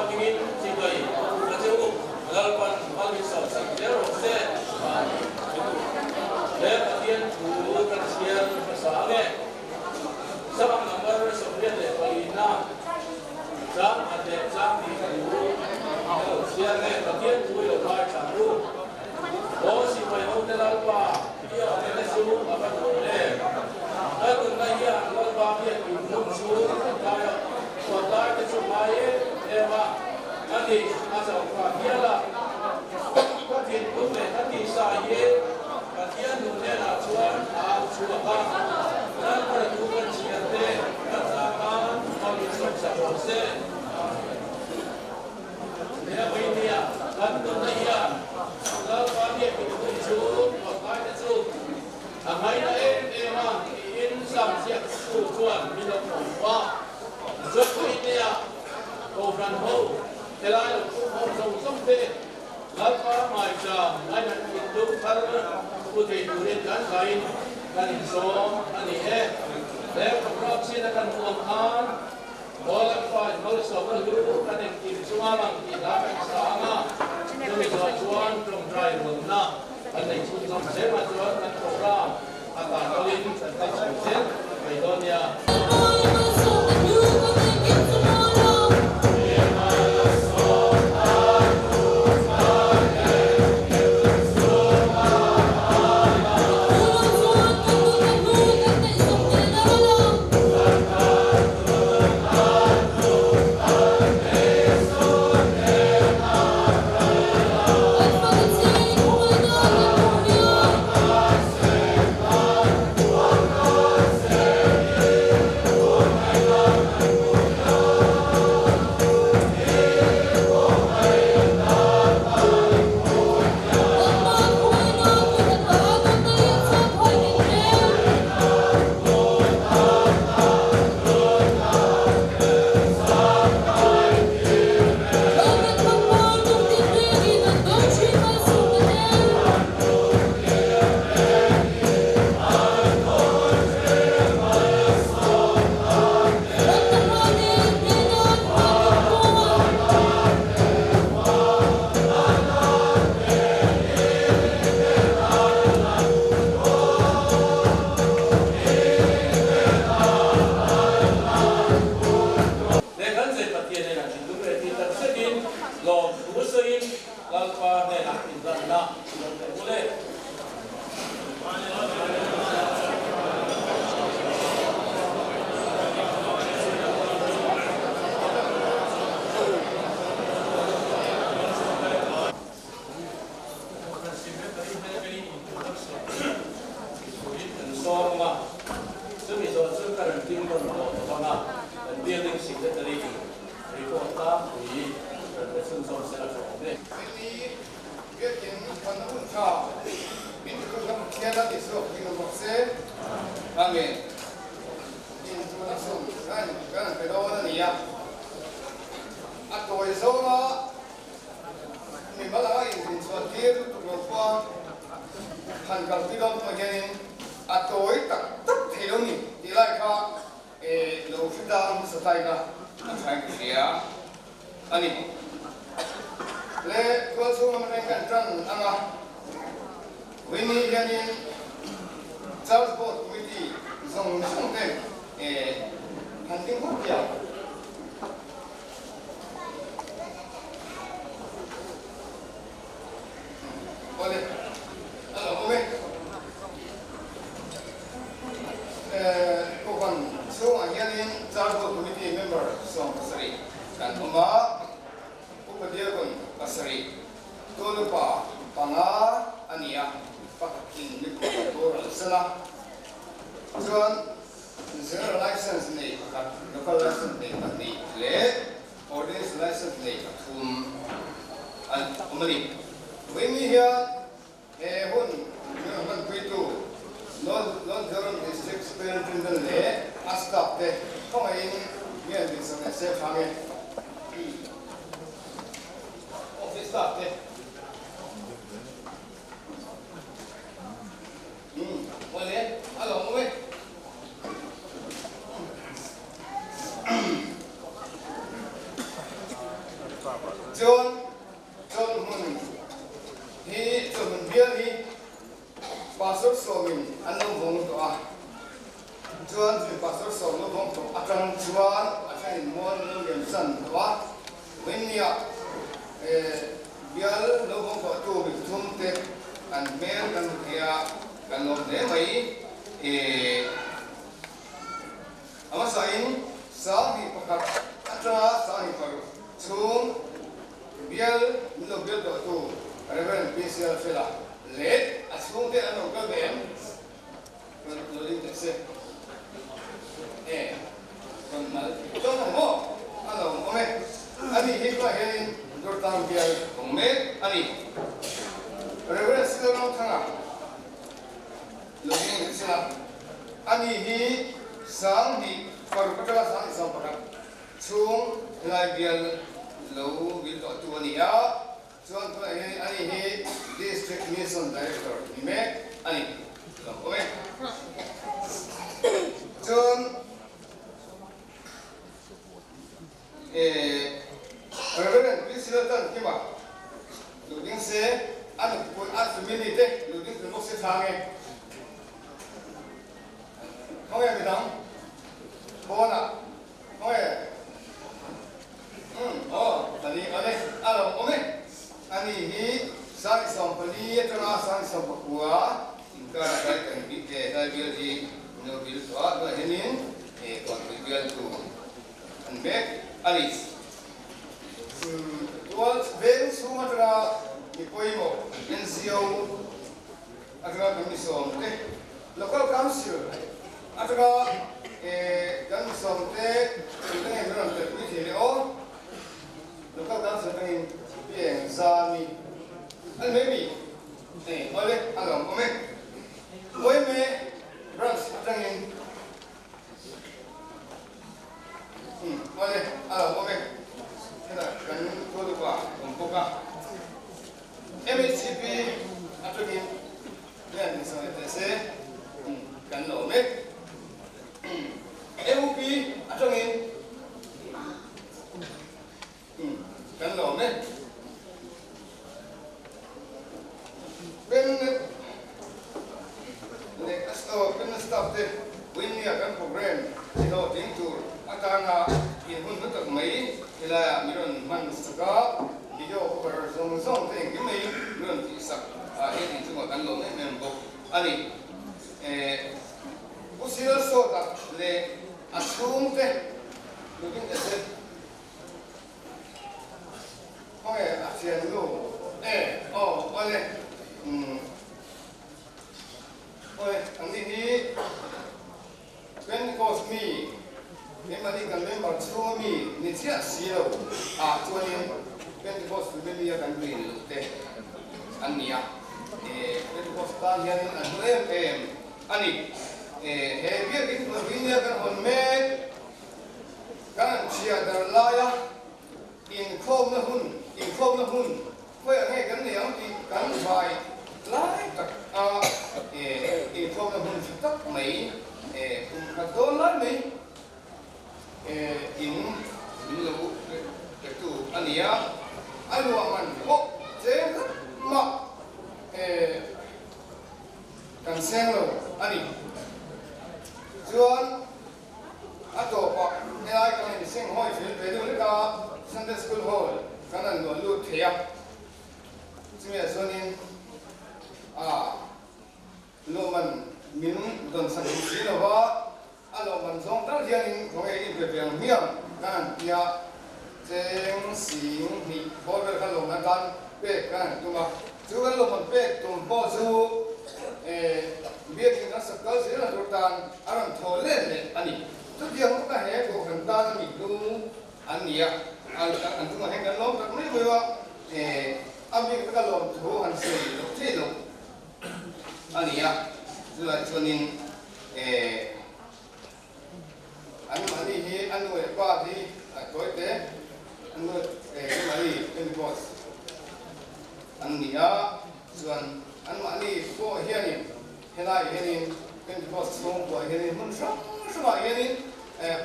tingin sibay kasi ko lalpan alisa zero se le patian tu kansian pasame sabang number sobrian le palina jam ade jam di tu sian le patian tu lo pai charu o si pai ho te lalpa ia le su apa le aku naya lalpa dia tu su kaya Soalnya kecuali eva nanti asal kafilah kafilah boleh nanti saya kafilah boleh acuan acuan dan peraturan siapa katakan kalau selesai dia begini ya kan dunia kalau kami itu pakai itu amai eva insan siap tujuan minum apa rất quý địa cầu răn hậu thế lại là cũng hậu sông sông thế lát phá mài trà ai là những lúc thân cụ thể chủ điện cán gầy cán hình số cán hình e để không rap xin là cán huồng an đó là phải nói sâu là lưu cán hình kìm xung bằng kỳ lá cảnh sáng à cho mình rồi chuan trong trai mừng na anh này chung dòng xếp mà chuan anh cầu ra anh ta có linh thật tay chung xếp vậy thôi nha. pastor somin anong vong to chuan chu pastor som no vong to atang chuan atang mon no yem san to wenia bial no vong to tu bi thum te an mel kan thia kan nom ne mai ama sain sa hi pakat atra sa hi paru chung bial no bial to tu reverend pcl fela let asung te ano ka bem lo din se kon mal to no mo ano ome ani hi ko helin dortam bial ome ani reverend sila no thanga lo din sila ani hi sang hi paru patala sang isang pakat chung ngai bial lo bil to tu ani ya chuan to ani hi district mission director ni me ani ome chuan reverend bisila tan kima luding se an pun at family te luding pun se thange ome bidang bona ome tadi alo ome ani hi sang sampali etana sang sampakua ingka kai kan bite dai bil di no bil to a henin kon bil tu an back ali tual ben sumatra ni poimo NCO agra kamisom te local council agra kamisom te dengan beron te ni o local council dengan bien zami al maybe ole along ome oi me branch dengan ole along ome kena kan kodu ba kompoka MHCP atau ni yang misalnya tese kan lo ome MUP atau ni kan lo ome ben staff de win ya kan program sino ting tur atanga in hun tak mai ila miron man saka video cover zong zong teng mai miron ti sak he ni chung kan lo ne membo ani usil so ta le asum te looking at it oke asian lo ole oi ang ini when cause me memang kan memang suami ni sia silo tuan when cause me ya kan green teh ania when cause tan yang ani biar kita begini kan on me kan sia darlaya in kom na hun kau yang kan yang di kan vai lai tak in kom na hun tak mai kadon lai mai in lu itu ania aluaman kok je ma kan selo ani juan atau pak nilai kan di sing hoi fil bedu ni ka Sunday school hall kanan lo lu thiam chimia sonin lo man min don sang si lo wa alo man zong tal hian ko e in pe piang miam kan ya cheng sing ni bo ber kan lo na kan pe kan tuma chu kan lo man pe tum bo chu biar kita sekal sih lah rutan aram tholen ani tu dia muka he ko hantan mi tu ania an tu mah kan lo tak ni bawa abi kita lo tu han se lo ti lo ania tu lah cunin anu ani he anu e pa di toi te anu mari en bos ania cuan anu ani ko hianin helai hianin kan bos song ko hianin mun sama hianin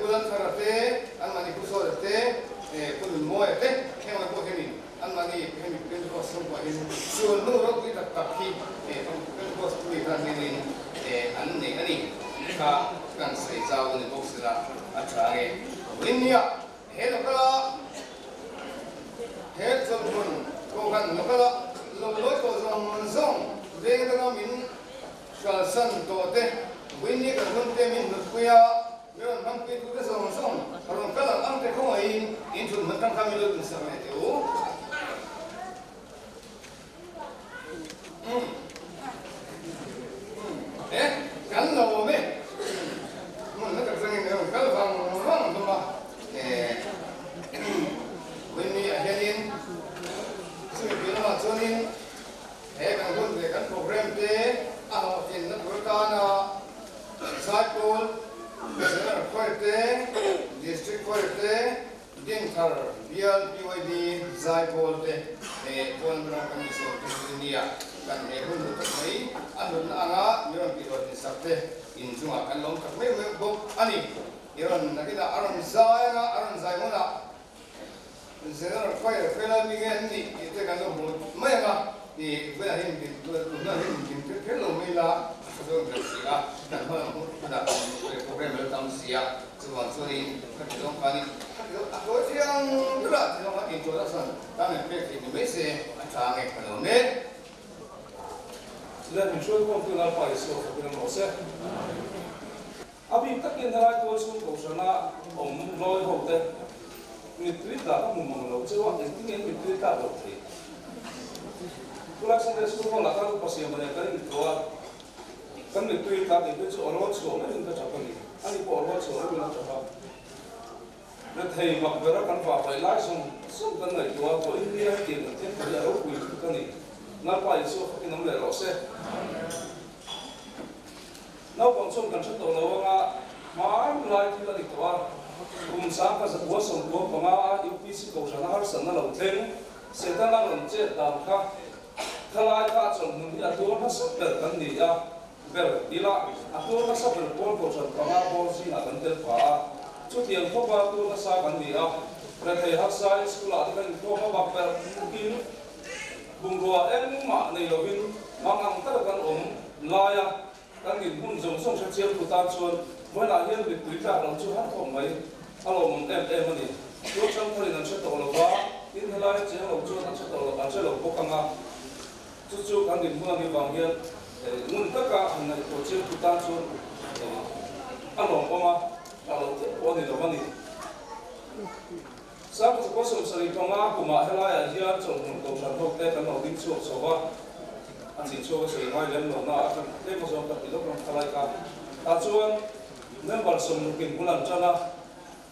bulan karate an mani kusol te kun moe te kema ko hianin an mani kan bos song ko hianin suon no ro kita takhi kan bos tu kan ni an ni ani ka kan sei zau ni box la a thange india he lo kala he chon mun ko kan lo kala lo lo to zong ve ga min ka san to te winni ka hun te min nu kuya yon ham pe ku ka zong aron kala ang te ko in chun man kan kamilo din sa me te o kan lo me mun na ka zangin ne kal bang to ma winni a helin sui bi na chonin he kan gun de kan program te a ho tin na burkana cycle national court district court din thar bial BYD zaipol te pon bra kan so India kan hun to mai anun anga miron pilot ni sakte in junga kan long tak me bok ani iron nakita aron zai mona zero fire fela mi gen ni ite kan lo mai ma ni fela hin bin to na hin bin ke lo mai la so ga sia dan ha mo da program lo tam sia chuan so ni ka long pani ko siang dura lo ma introduction ta me pe ni me se ta nge kan lo ne Let me show you what we're going to do. We're going to say, "Abi tak yang hari tu sun kau sana loi hote, ni tweet dah kamu mengelau cewa, ini ni tweet dah hote. Kalau saya sun kau nak kalau pasti yang banyak kali itu kan ni tweet dah itu orang semua ni kita cakap ni, ani pun orang semua ni kita cakap. Nanti makbara kan pakai langsung kan ni itu ini yang kita dia orang kuih kan ni. Napa isu kita nampak rasa, napa konsum kan contoh nawa maan mulai kita dikawal, kumsang kan sebuah sumber pengawa UPC kau sana harus sana lauteng, setan lancet damkah, kalau kita contoh ni aturan masuk berkan dia, bila aturan masuk berpol kau sana pengawa polisi nak terpa, cuti yang kau baru masuk kan dia, mereka haksa sekolah dengan kau baper mungkin bungkua mak ni lobin mangang terkan laya kan gin hun zong song sesiap hutan cuan mana yang berita dalam cuhan kong mai kalau ni tu cang kali nanti tahu lepas ini laya jangan lalu cuan nanti tahu lepas nanti lalu pokoknya cucu kan gin hun ni bangkian mun terka hanya tu sesiap hutan cuan kalau ni lepas ni Sahaja kosong sering tonga kuma helaya dia cong kau santok teh kan mau dicuci soba, anjing cuci sering mai lem lona akan teh kosong tak itu kan kalai kan. Tajuan member mungkin bulan cana,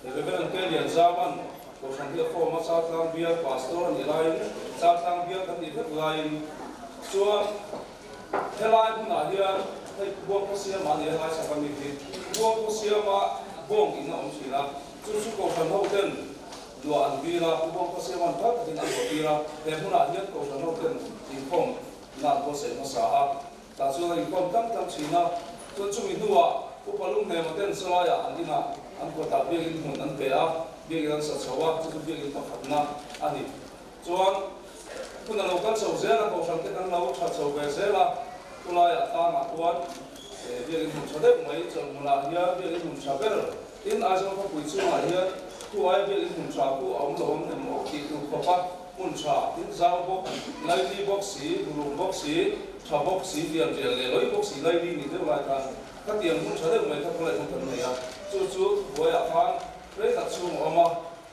level kalian zaman kau santia format saat lang biar pastor ni lain, saat lang biar kan itu lain. Cuan helaya pun ada, buang kosia mana helaya siapa mikir, buang kosia mak bong ina sila, cucu kau santok ten. Dua anbira, ubang kasi mantat din ang anbira, kaya muna yan ko sa noten inform na ko sa masaha. Taso na inform tang China, so chuminua, upalong na maten salaya andina, ang kota bigin mo ng kaya, bigin sa sawa, so bigin pakatna ani. So ang kunalokan sa uzera ko sa kitang lawak sa uzera, kulaya tama kuan, bigin mo sa dek may sa mula hiya, bigin mo sa pero, in asal ko puitsu hiya. Tuai biar ini muncaku, awam ni mau itu papa munca, ini jauh bok, lagi boksi, burung boksi, boksi biar lagi boksi lagi ni tu mereka, kat yang munca tu mereka boleh mungkin ni ya, cucu, boya fan, mereka cuma ama,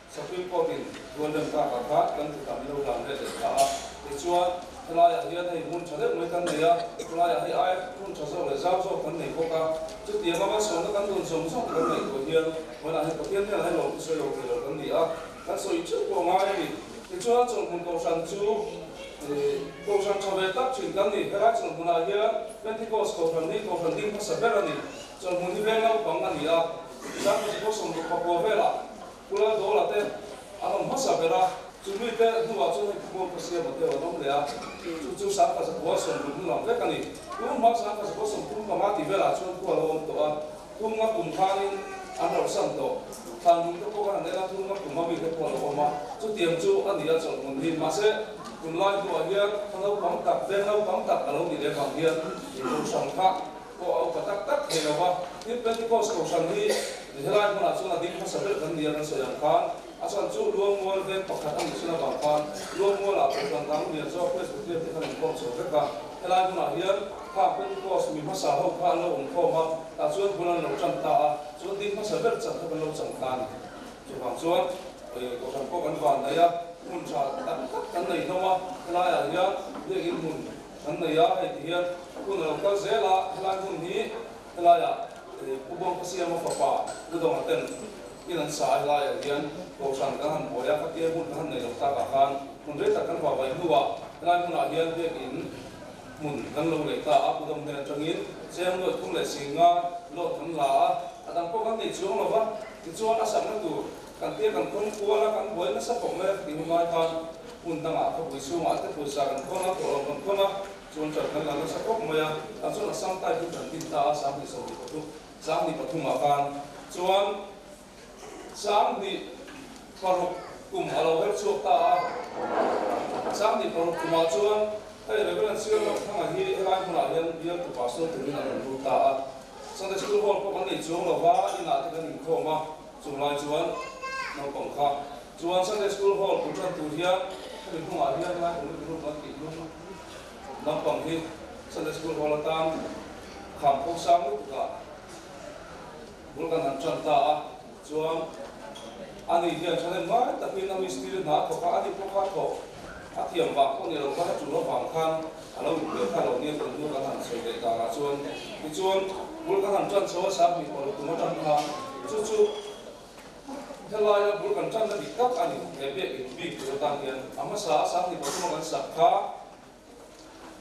sapi pokin, dua kakak kan kita minum dalam dia cuan, kalau dia ni munca tu mereka ni ya, kalau ayah munca tu oleh jauh kan ni poka, cuci dia mama soalnya kan tu songsong kan ni dia. When I have a piano, I know so you can do that. That's so you took one eye. It's not so good to send to go some Chaveta, Chingani, Heraxon, Munaya, Pentecost, Kofani, Kofani, Saberani, so Munivena, Bangania, that was awesome to Papovera, Pula Dolate, Alan Masabera, to meet there, who are so good to see what they were on there, to Sap as a person, Muna, Vecani, who must have as a person, Pumamati Vera, so Kuala, Puma Pumpanin. Anda santo, tanggung tu bukan adalah tu mak mami tu pun lama. Tu tiang tu anda jadi orang ni masih คุณลอยตัวเฮียทั้งเราบังตักเดินเราบังตักเราดีเดียบังเฮียดูสังขะก็เอากระตักตักเห็นว่าที่เป็นที่ก็สกุลสังฮีเดี๋ยวเราคนละส่วนดิ้งภาษาเรื่องกันเดียกันเสียงคันอาศัยจู่รวมมวลเป็นปักขัดอันนี้ส่วนบางคันรวมมวลหลักเป็นต่างๆเนี่ยชอบเพื่อสุดที่ที่เขาเรียนกองสกัดกันเวลาคนละเฮียข้าเป็นก็มีภาษาเขาข้าเราองค์พ่อมาแต่ส่วนคนละเราจันตาส่วนดิ้งภาษาเรื่องจันทเป็นเราจังการส่วนบางส่วนก็ทำก็กันวันเลยมุนชาตัดกันเลยนะว่าเวลาอย่างเงี้ยเรียกอินมุนกันเลยไอ้ที่คุณเราก็เสียละเวลามุนนี้เวลาอย่างผู้บังคับเสียมาฝ่าฝ่าผู้ดองเต้นที่นั่นสายเวลาอย่างเงี้ยก็สั่งกันหันหัวยักษ์เตี้ยมุนกันเลยเราตากกันมุนเรียกตัดกันฝ่าไปหัวเวลามุนอย่างเงี้ยเรียกอินมุนกันลงเลยตาผู้ดองเต้นจังอินเสียงรถทุ่งเลยสิงห์รถทั้งหลายอาจารย์พวกกันติดช่วงหรอวะติดช่วงอาศัยนั่นดูกันเทียกันคนกลัวแล้วกันบ่อยนั่นสักผมเลยที่มาทานคุณตั้งอาเขาไปสู้มาแต่ผู้สาวกันคนละตัวกันคนละส่วนจากนั้นเราสักผมเลยแต่ส่วนสังใต้ที่เป็นติดตาสังที่สองที่ปฐุมสังที่ปฐุมอาการส่วนสังที่ปรุกลุ่มเราให้ช่วยตาสังที่ปรุกลุ่มมาส่วนให้เราเป็นเชื่อมทั้งอาทิตย์ให้เราคนละเรื่องตัวปัสสาวะถึงนั้นรู้ตาสังที่สุดคนพวกนี้ช่วงเราว่าอินาที่กันหนึ่งข้อมาส่วนลายส่วนน้องกองข้าส่วนสังเกตสกูลฮอลคุณจันทูเฮียเป็นผู้อาเฮียนะผมเป็นผู้รักติดลูกน้องกองที่สังเกตสกูลฮอลตามคำพูดซ้ำลูกกะบุญกันหันจันตาส่วนอันนี้เฮียฉันเองว่าแต่เป็นนักวิสติรนาเขาก็อันนี้พวกเขาเขาอาเทียมบางคนเนี่ยเราก็ให้จุดเราบางครั้งเราเกิดถ้าเราเนี่ยเป็นบุญกันหันสวยเด็ดตาส่วนบุญกันหันจันทร์โซ่ซ้ำมีคนตัวมันจันทร์จู่ถ้าเราจะบุกกันจันทร์ดีกับอันนี้เดี๋ยวเบี้ยบิ๊กตัวต่างกันอามาสาสังที่ผสมกันสักข้า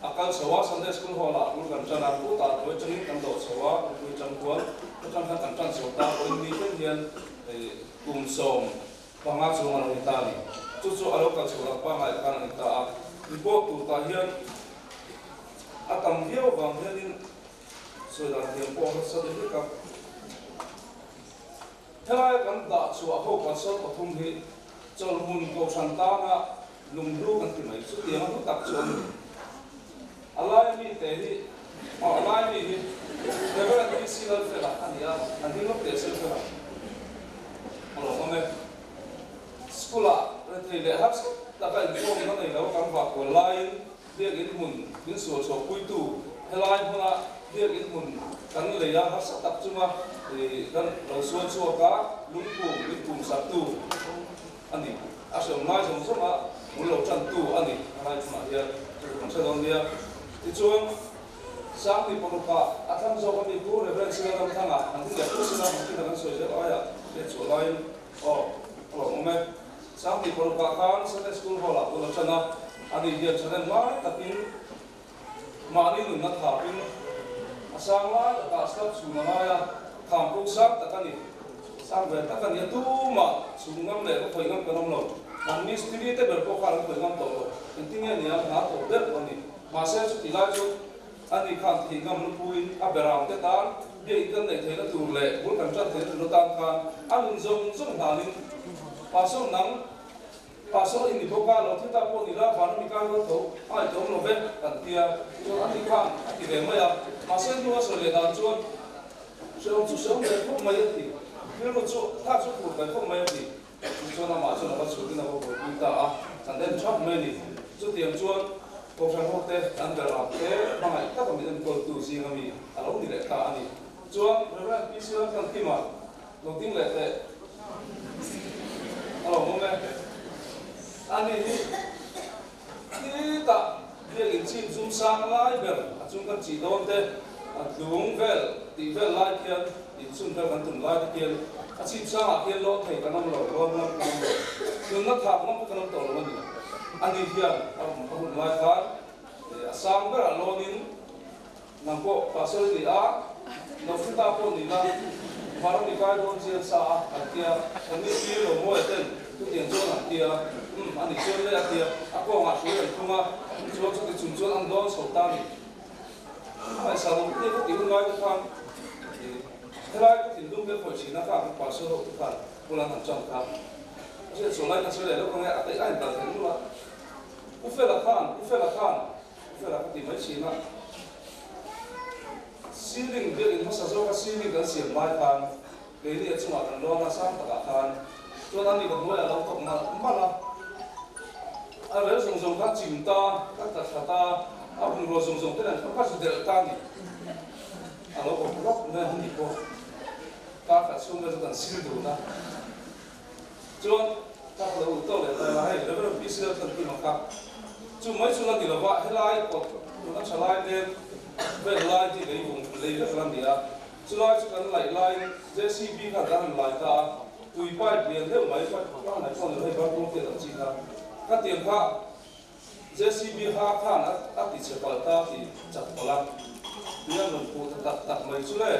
อาการสวะสันเดสกุลฮอลล์บุกกันจันทร์ผู้ตาโดยจริงกันโดดสวะคุยจังหวะผู้จังหันกันจันทร์สวตาโดยมีเป็นเฮียนกลุ่มสมบางอาสุวรรณนิตานีจู่ๆอารมณ์กันสวรรค์บางอาการนิตาอีพวกตัวตาเฮียนอาตมเดียวบางเฮียนส่วนอันเดียวพวกเขาสนิทกับถ้าเรากันด่าชัวร์เขาก็สอนปฐุมที่จนมุนโกชันตานะลุงรู้กันที่ไหนสุดที่มันรู้ตักชนอะไรมีแต่ที่อะไรมีที่แต่ก็ที่สิ่งนั้นเป็นอันนี้เราเปลี่ยนสิ่งนั้นเราทำไมสกุลอะเราที่เลี้ยงแต่ก็อีกช่วงนั้นเราการฝากคนไล่เรียกอินมุนอินส่วนคุยตู้ให้ไล่พวกนั้นเรียกอินมุนกันเลยya harus tetap cuma kan rasuan suaka lumpung satu ani asal mai sama mulut cantu ani hai cuma dia macam dia itu sang di perupa akan jauh kami guru referensi dalam tengah nanti dia terus nanti dengan soal ayat dia soal lain kalau momen sang di perupa kan sampai sekolah bola bola cina ani dia cina mai tapi mani nunat hapin sang lai tak stop sungai kampung sang tak kan ni sang berita kan dia tu mak sungai le ko ngam kan lo ang mistri te berpokal ko ngam to intinya ni ang na to ber ni masa su tilai su ani kan thi ngam lu puin aberam te tan dia ikan le thela tu le bul kan chat the lu tan kan alun zong halin pasong nang pasok ini boka lo kita pun ila baru nikah to ai to no vet kan dia so ani kan ati de maya masa dua sole dan chuan so de ko mai ti pero so ta so ko kan ko mai ti so na ma so na so na ko ta a and then chop mai ni so tiam chuan ko sang ho te an da la te ma ai ta ko mi den ko tu si ngami alo ni le ta ani chuan ra pi si kan ti ma lo ting le te alo mo me ani ni ta dia inchim zum sang lai ber achung kan chi don te dung vel ti vel lai kian in sun vel kan tun lai kian achim sang a kian lo thei kan lo ron nam kan nun na thap nam kan to lo ni ani hian a lai kha sang ber lo nin nam ko pasal ni a no futa po ni na baru ni kai don chen sa atia ani pi lo mo eten tu tiang chuan atia ani chuan le atia ako nga su le kuma chuan chu ti chun chuan an don so ta ni ai sa lo ni ko ti hun ngai ko phang helai ko tin dum ke ko chi na ka pa so lo tu kan pulang han chang ka se so lai na se le lo ko ngai atai ai ta theng lu la ufela khan ti mai china ceiling building masa zo ka ceiling kan siam mai khan ke ni chunga kan lo na sam ta khan to nan ni ko moya lo tok na mala a ver zong ka chim ta ka ta ta a bung ro zong te nan ka su de ta ni a lo ko rock na ni ko ka ka su me kan sil do na chon ta lo to le ta lai le ro bi se ta ti ma ka chu mai chu na ti lo wa helai ko tu na chalai de về lại thì lấy vùng lấy rất là nhiều, cho nên chỉ cần lại JCB cả đang lại ta, tùy bài tiền theo mấy bài các này còn hay bao nhiêu tiền làm gì ta, các tiền khác JCB khác khác nó thì sẽ bảo ta thì chặt vào lắm, bây giờ mình phụ đặt mấy chỗ này,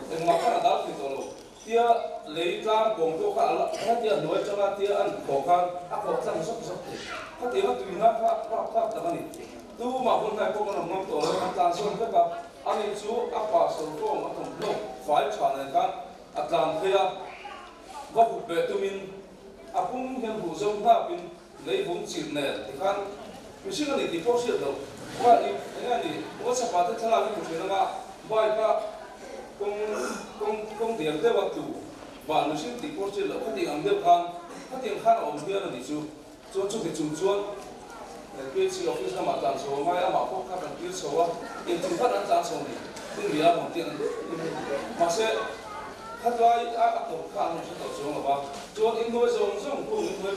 nhưng mà các là đắt thì rồi, tia lấy làm công việc khác là các tiền nuôi cho là tia ăn khó khăn, khó khăn sốc các tiền nó tùy nó khác là cái gì tu mà hôm nay có con ngọc tổ nó tan xuân tất cả anh ấy chú áp vào sầu phong mà thằng lúc phải trả này kan làm kia và phục về tụi mình cũng hiện vụ giống ta mình lấy vốn chìm này thì kan mình xin cái gì thì có chuyện đâu và đi cái này có sẽ phát thế là cái chuyện đó bài cả công tiền thế vào tù và mình xin thì có chuyện đâu cái tiền ăn được cái tiền khác ở kia là gì chú thì chú cái gì office mà tàn số mai mà có các bạn biết số à, tiền chúng ta đang tàn số này, nhưng vì một tiền mà sẽ các loại các tổ khác nó sẽ tổ số là bao, cho những người dùng cũng những người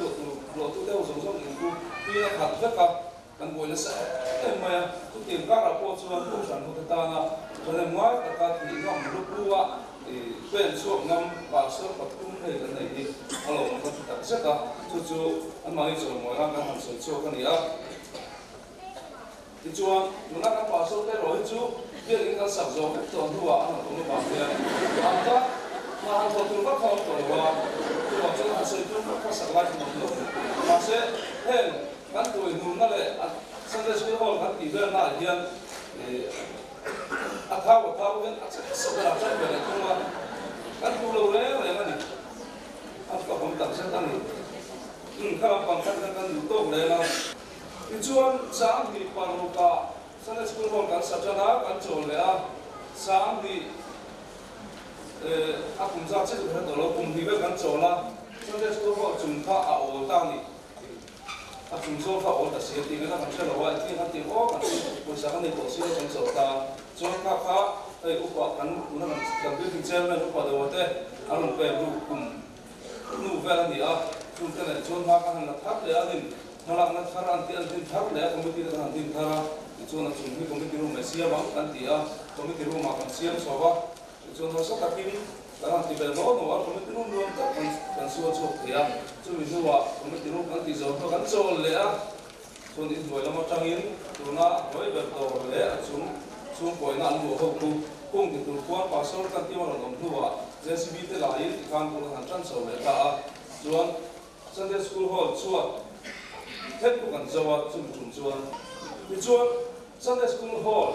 lột tu theo dùng những người khi nó hạt tất cả, cần gọi là sẽ em mà tu tiền các là cô cho cô sản của ta là cho nên ngoài tất cả thì nó một lúc qua thì quen số ngâm và số tập trung hay cái này thì alo nó có tập rất là cho anh nói rồi mọi người đang làm sửa cái này á thì chúa chúng ta đang bảo số cái rồi chú biết những cái sản xuất cái tuần thu vào nó cũng bảo vệ anh ta mà anh tuần các con tuổi vào thì bảo chúng ta sử dụng các sản phẩm một lúc mà sẽ thêm các tuổi nung nó lại sang đây sẽ hỏi các tỷ lệ nào hiện thao bên sẽ làm cho về không mà các khu lâu đấy là cái gì anh có không tập sẽ cái gì các bạn các đủ tốt đấy là chuan sáng thì bằng cả Sunday school hall kan sajana kan chole sáng thì cũng ra chết được hết rồi cùng thì với kan chola Sunday school hall chúng ta ở ta ni chúng số ta ở ta sẽ thì cái nó kan chelo wa thì kan tiếng ô kan buổi sáng này tổ chức trong số ta chuan ka ấy cũng có kan nó kan biết tình trạng này cũng có đầu thế anh về cùng nu về thì chúng ta này chuan ma kan là tháp để anh malah nak saran tian thar le komiti da han tin thara chuna chunghi komiti ru mesia bang kan tia komiti ru ma kan siam sowa chuna so takin dalam ti bel no komiti ru nuam ta kan suwa chok tia chu mi nuwa komiti ru kan ti zo to kan chol le chun in doi lama tangin tuna hoi ber to le chung koi na lu ho ku kung ti tu kwan pa so kan ti ma rom nuwa JCB te lai kan ko han chan so le ta chuan Sunday school hall chuan hết cũng cần cho chung chuan thì chuan Sunday school hall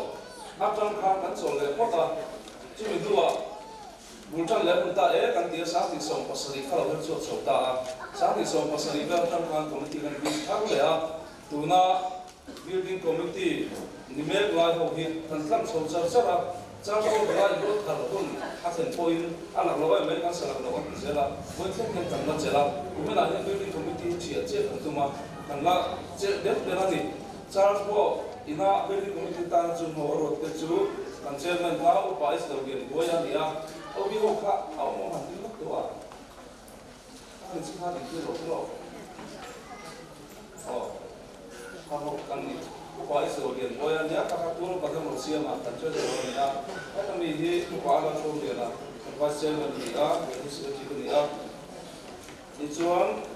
áp trong khang cần cho lệ có ta chứ mình đua buổi trăng lễ chúng ta cần tiếc sáng thì sống pasali khá là hơn chuột ta sáng thì sống pasali về trong khang committee cần biết khác lệ tụ na building committee nimet lai học hiện thần lâm sống rất rất là trang số lai rất thật là hơn thành point anh làm lỗi mấy cái sự làm lỗi thì sẽ là với khách nhân cần nó sẽ là cũng là những building committee chỉ ở trên phần tu mà kan la je det benani charge bo ina beli committee tan chun ho ro te chu kan chairman ha upa is do gen boya nia o bi ho kha au mo han ti lok to a kan chi ha ni ro ro ha ho kan ni upa is do gen boya nia ka ka tu ro ka mo sia ma kan che ro nia ka mi hi upa la so de la ka chairman ni a ni se chi ni a ni chuan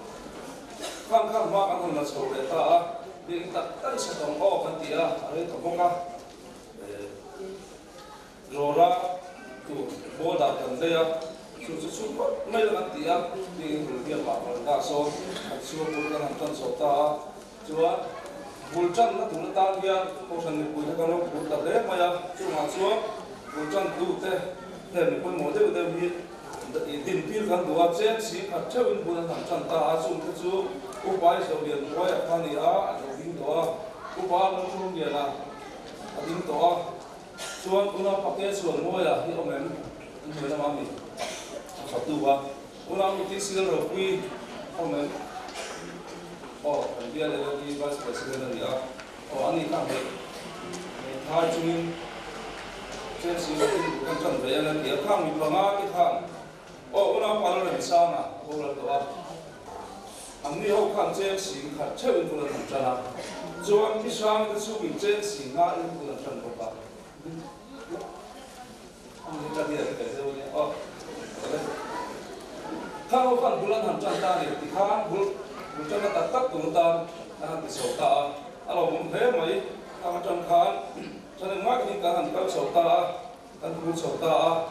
khang ma kan la so le ta ding tak tan sa tong o kan tia are to bonga rora tu boda kan le ya su mai la kan tia ding ru dia ba ta so su pul kan tan so ta chua bulchan na tu ta dia ko san ni pu ka no pu ta le ma ya chu ma chu bulchan tu te ni ko mo de hi din pil kan duwa chen si khat chawin bulan han chan ta a chung te chu cô bài số điện quay ở phan đi á rồi tính đó cô ba nó chung điện à tính đó chuan cô nào pakai chuan ngồi à thì ông em người ta mang đi sắp tu ba cô nào một tí xíu rồi quy ông em anh bây giờ là cái vice president này à anh ấy làm việc hai chung trên sự quan trọng về là cái khang mình bằng cái khang cô nào phải là sao nè cô là đó anh ấy học khang trên sự khát chơi bên cô là làm sao nè cho anh cái sang cái sự mình trên sự ngã bên cô là làm sao anh ấy cái gì cái gì vậy khang học khang cô là làm sao ta này thì khang cô cho nó tắt tụi ta đang bị sầu ta alo muốn thế mấy khang trong khang cho nên ngoài cái cái hàng cao sầu ta kan pun sota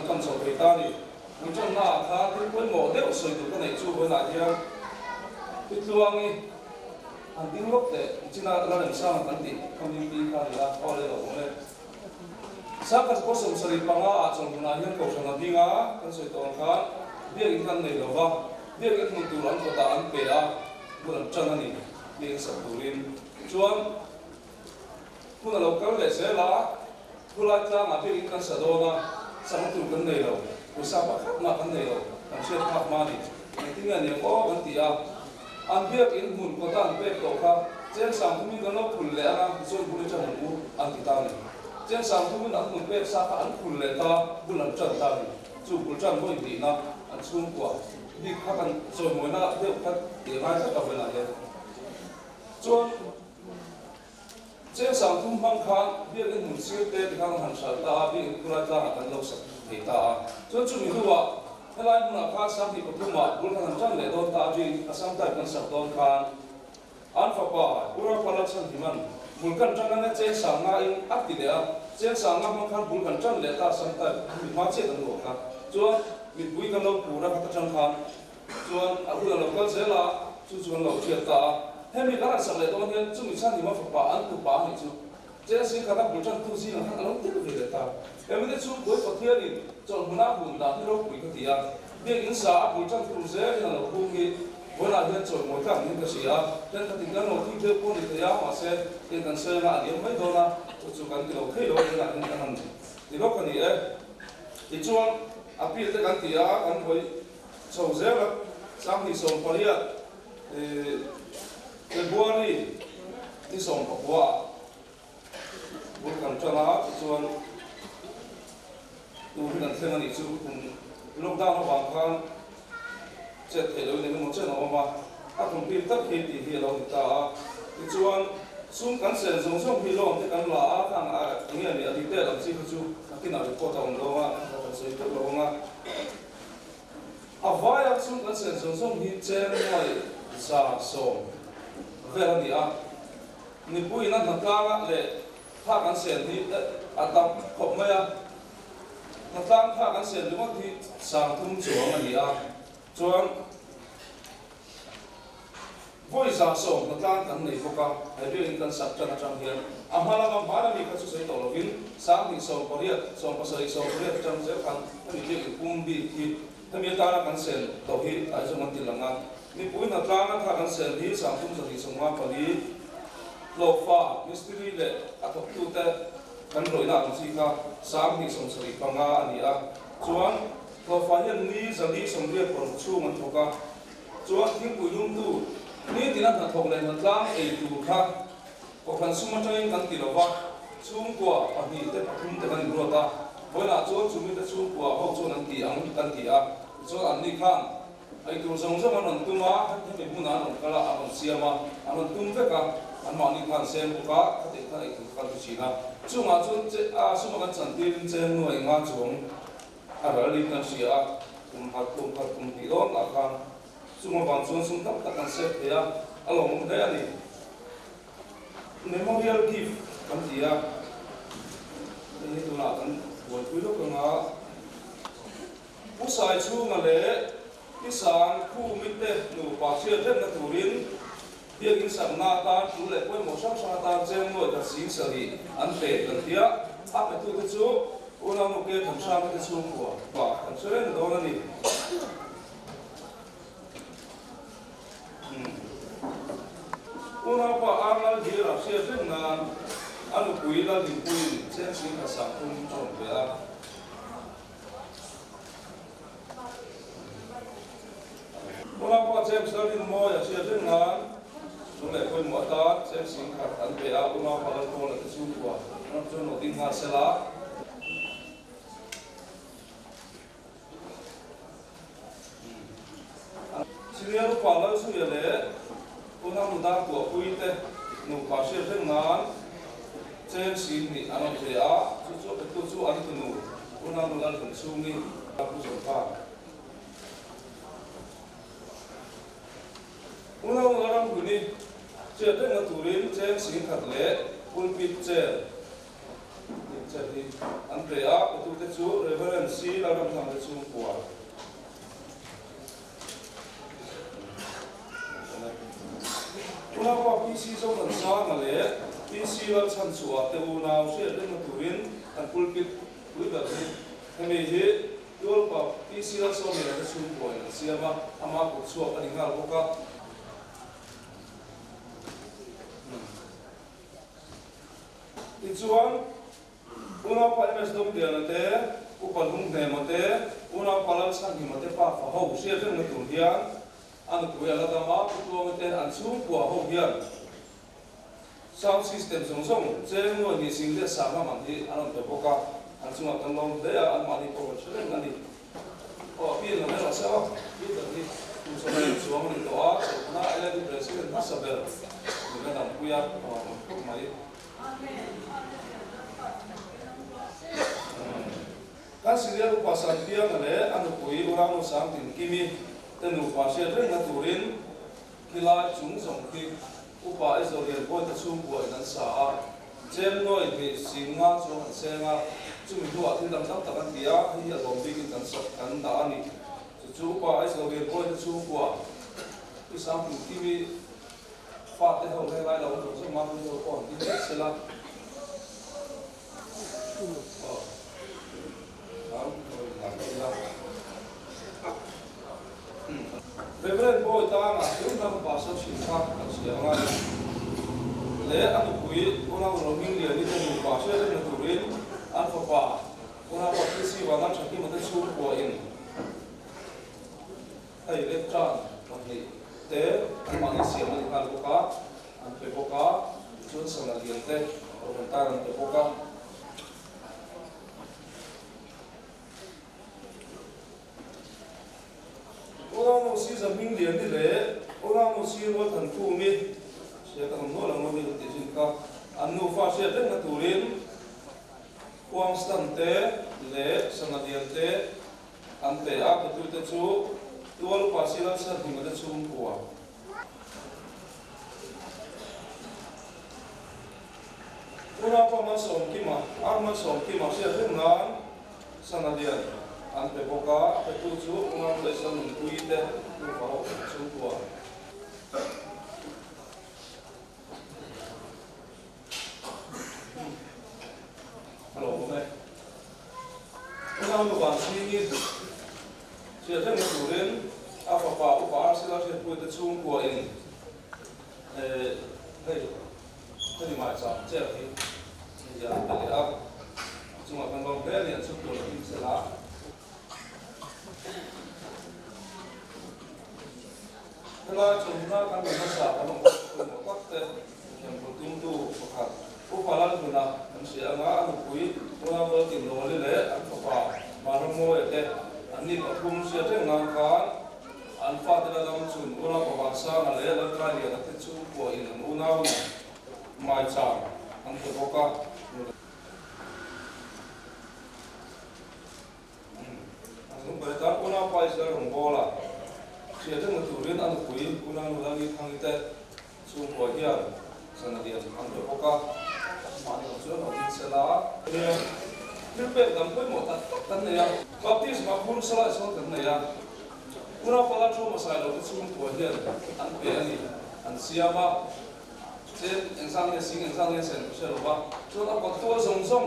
kan sầu về ta đi mình trong na khá cái quân ngộ đeo sợi tụ cái này chú với lại kia cái luang đi anh tiếng lúc để chỉ là làm sao mà anh đi community cái là ở đây rồi này sao cái có sầu sợi băng á trong na hiện cầu trong đi ngã kan sợi tụ khá biết cái thằng này rồi va biết cái thằng tụ lắm của ta anh về à muốn làm chân này biết sập tụ lên chuan muốn là local để sẽ là cô lại ra mà biết cái sở đồ na sáng tụ cái này rồi cô sao bắt khác mà cái này rồi làm chuyện khác mà đi tiếng là nhiều có vấn đề à anh biết cái muốn có ta anh biết đâu khác trên sáng cũng như nó phun lệ à rồi phun cho mình u anh kita này trên sáng cũng như anh muốn biết sao anh phun lệ ta phun làm chân ta đi chú phun chân mỗi gì na anh xuống qua đi khác anh rồi mỗi na đều khác để ngay tất cả về lại đây cho trên sáng thung mang khang biết cái muốn siêu tê thì khang hành sản ta biết cái lai ta là cần lâu sắc thì ta cho chúng mình lưu ạ cái lai muốn là khang sáng thì có thung mà muốn khang chân để đón ta gì sáng tại cần sập đón khang anh phải bảo ura pala chân thì mình muốn cần chân này trên sáng ngay áp thì đấy trên sáng ngay mang khang muốn cần chân để ta sáng tại mình hóa chết tận độ khang cho mình vui cần lâu pura phát chân khang cho aku là lâu cần sẽ là chú lâu chuyện ta thế mình các sản lệ đó nên chúng mình sang thì mà phải bảo ăn từ bảo này chứ thế xin các bạn bổ trợ tu sĩ là các bạn tiếp về để ta em mới chú cuối có thiên thì chọn một nắp bùn đá thì đâu quỷ cái gì à biết những xã bổ trợ tu sĩ là nó không nghĩ với lại hiện chọn mỗi cái những cái gì à nên cái tình nó khi theo con thì thấy mà sẽ hiện cần sẽ là điểm mấy đô la chú cần cái đầu khi đó là những cái hàng thì lúc cái này thì chú anh biết cái gì à anh với sầu dễ lắm sang thì sầu phải à cái bùa này thì sống có bùa bùa cần cho nó chuan tu cái cần thêm này chú lúc đó nó bằng khang chết thể đối với một chuyện nào mà các công ty tất khi thì hiểu lòng ta thì chuan xuống cán sườn dùng xong thì lòng thì cán lá thằng nghĩa là đi tết làm gì chú cái nào được có tổng đâu mà sẽ tiếp đâu mà vai xuống cán sườn dùng xong thì trên ngoài xa sông về là gì à người bùi nó thằng ta lệ thà cán sườn thì tập học mấy à thằng ta thà cán sườn đúng không thì sáng thung xuống là gì à chuan voi giả sông thằng ta thằng này vô cao hay biết cần sắp chân trong hiền mà làm phá là vì các số tổ viên sáng thì sông có điện sông có sợi sông có điện trong dễ khăn cái gì cũng bị thìถ้ามีตาละกันเส้นต่อที่ไอ้สมัติหลังงานมีปุ้ยนักล่างนักกันเส้นที่สามทุ่มสติสงฆ์พอดีโลฟ้ามิสตรีเล่อัตตุเตกันรวยนักสิค่ะสามที่สงสติปังงาอันนี้อ่ะชวนโลฟ้ายันนี้จะนี้สมเด็จพระชูมันทุกข์ชวนที่ปุ้ยยุ่งดูนี่ที่นั่นทองเลยนักล่างเอดูค่ะพอกันสุ่มใจกันติดว่าชุ่มกว่าอันนี้แต่ทุ่มแต่กันรัวตาเวลาชวนชุ่มแต่ชุ่มกว่าเขาชวนนันตีอังกันตีอ่ะชวนอันนี้ข้างไอ้ตัวสงฆ์มันนั่นตัวมาให้เป็นผู้นั้นก็ละอันเสียมาอันนั้นตุ้มเฟกะอันมานี่ข้างเสียบุกะเขาเด็กเขาไอ้ตัวกันตุชีนะช่วงมาช่วงเจ้าช่วงกันสันติเจ้าหน่วยงานช่วงอะไรลิ้นกันเสียตุ้มหัดตุ้มตีร้อนละข้างช่วงมาบางช่วงช่วงตั้งกันเสียเดียอารมณ์ได้นี่เมมโมเรียลกิฟต์กันเสียนี่ตัวนั้นบทคุยลูกกันมาผู้ชายชูงาเล่ที่สามคู่มิตรหนูปากเชื่อเล่นนักธุรินเรียกอินสัมนาตาดูแลผู้หมอช่างชาตาเจ้าหน่วยตัดสินสรีอันเตะกันเทียอัพไปตัวที่ชูอุณหภูมิทำช่างที่ชูหัวปากทำเชื่อเล่นโดนนี่ una pa angal hira sia tena anu kuila di kuin sen sing ka sangkung chon bea una pa jem sarin mo ya sia tena sung le kuin mo ta sen sing ka tan bea una pa la ko la su kwa na chon no ding ha sela siriaru pa la su ya le una muda ko kuite no pa sia tena chen sin ni anom te a chu an tu nu una nu lan thun su ni a pu so pa una nu ram gu ni che te na turin chen sin khat le pun pit che ni che ni an te a tu te chu reverence si la ram tham te chu kwa una pa PC so nan sa na le PC la chan chua te u naw se te na turin an pulpit ui ba ni hemi hi yol pa PC la so me na chu ko na siama ama ko chua ani ngal ko ka ti chuan una pa mes dom de na te u pa lung ne ma te una pa la chan hi ma te pa fa ho se te na tur hian an ku ya la da ma ku me te an chu ko ho hian sound system song song chen no ni sing le sa ma man hi anon te boka an chunga kan long de an mani ko chen ngani o pi na la sa pi da ni tu so mai so ma ni to a na ele di president na sa ber ni na ku ya mai kan siria ru pasan pia ngale an ku i urang no sam tin kimi te nu pa se re na turin kila chung song ki upa Israel boy ta chung boy nan sa a jem noi ni singa chu han senga chu mi duwa thil dam tak tak an dia hi a lom big kan sa kan da ani chu upa Israel boy ta chung kwa ki sam tu ki mi fa te ho le lai lo so ma ni ho kon ki se la Reverend boy ta nga yung nang pasok siya siya nga le ang kui una roming dia ni tong pasok na turin ang papa una pa kisi wa na chaki mata chu ko in ai le chan ni te ang mga siya ni kal ko ka ang pe ko ka chun sa na diente o kantaran te ko ka orang mesti zaming dia ni le, orang mesti buat tanpu mi, saya tak mahu orang mesti terjun ka, anu fasa dan naturin, uang stante le, sangat diante, ante apa tu tercu, dua lupa silat sah di mana sumpuah. Orang apa masuk kima, masuk kima saya dengan sangat diante. Ante boka petuju unang lesan kuite tu fao sungkua halo boleh unang lupa sini siapa yang turin apa apa sila siapa kuite sungkua ini tadi macam jadi ya ada cuma kan bang yang sungkua ini salah Kalau cuma kan bisa kalau mau waktu yang bertunggu pekat, upalan guna manusia nggak ngukui orang bertindak oleh apa malam mau ani aku manusia tu ngangkat alfa dalam sun orang berbangsa ngalih dan kali ada kecuali poin unau macam angkat boka berita una pa isar bola sia teng turin anu kui una nu lagi khangite sumpo hian sana dia angdo poka mani so no sela ne tripe dam koi mo tan ne ya baptis ma pun sala so tan ne ya una pala cho masai lo sumpo hian an pe ani an siama chen engsan ne sing engsan ne sen se lo ba cho na pa to song song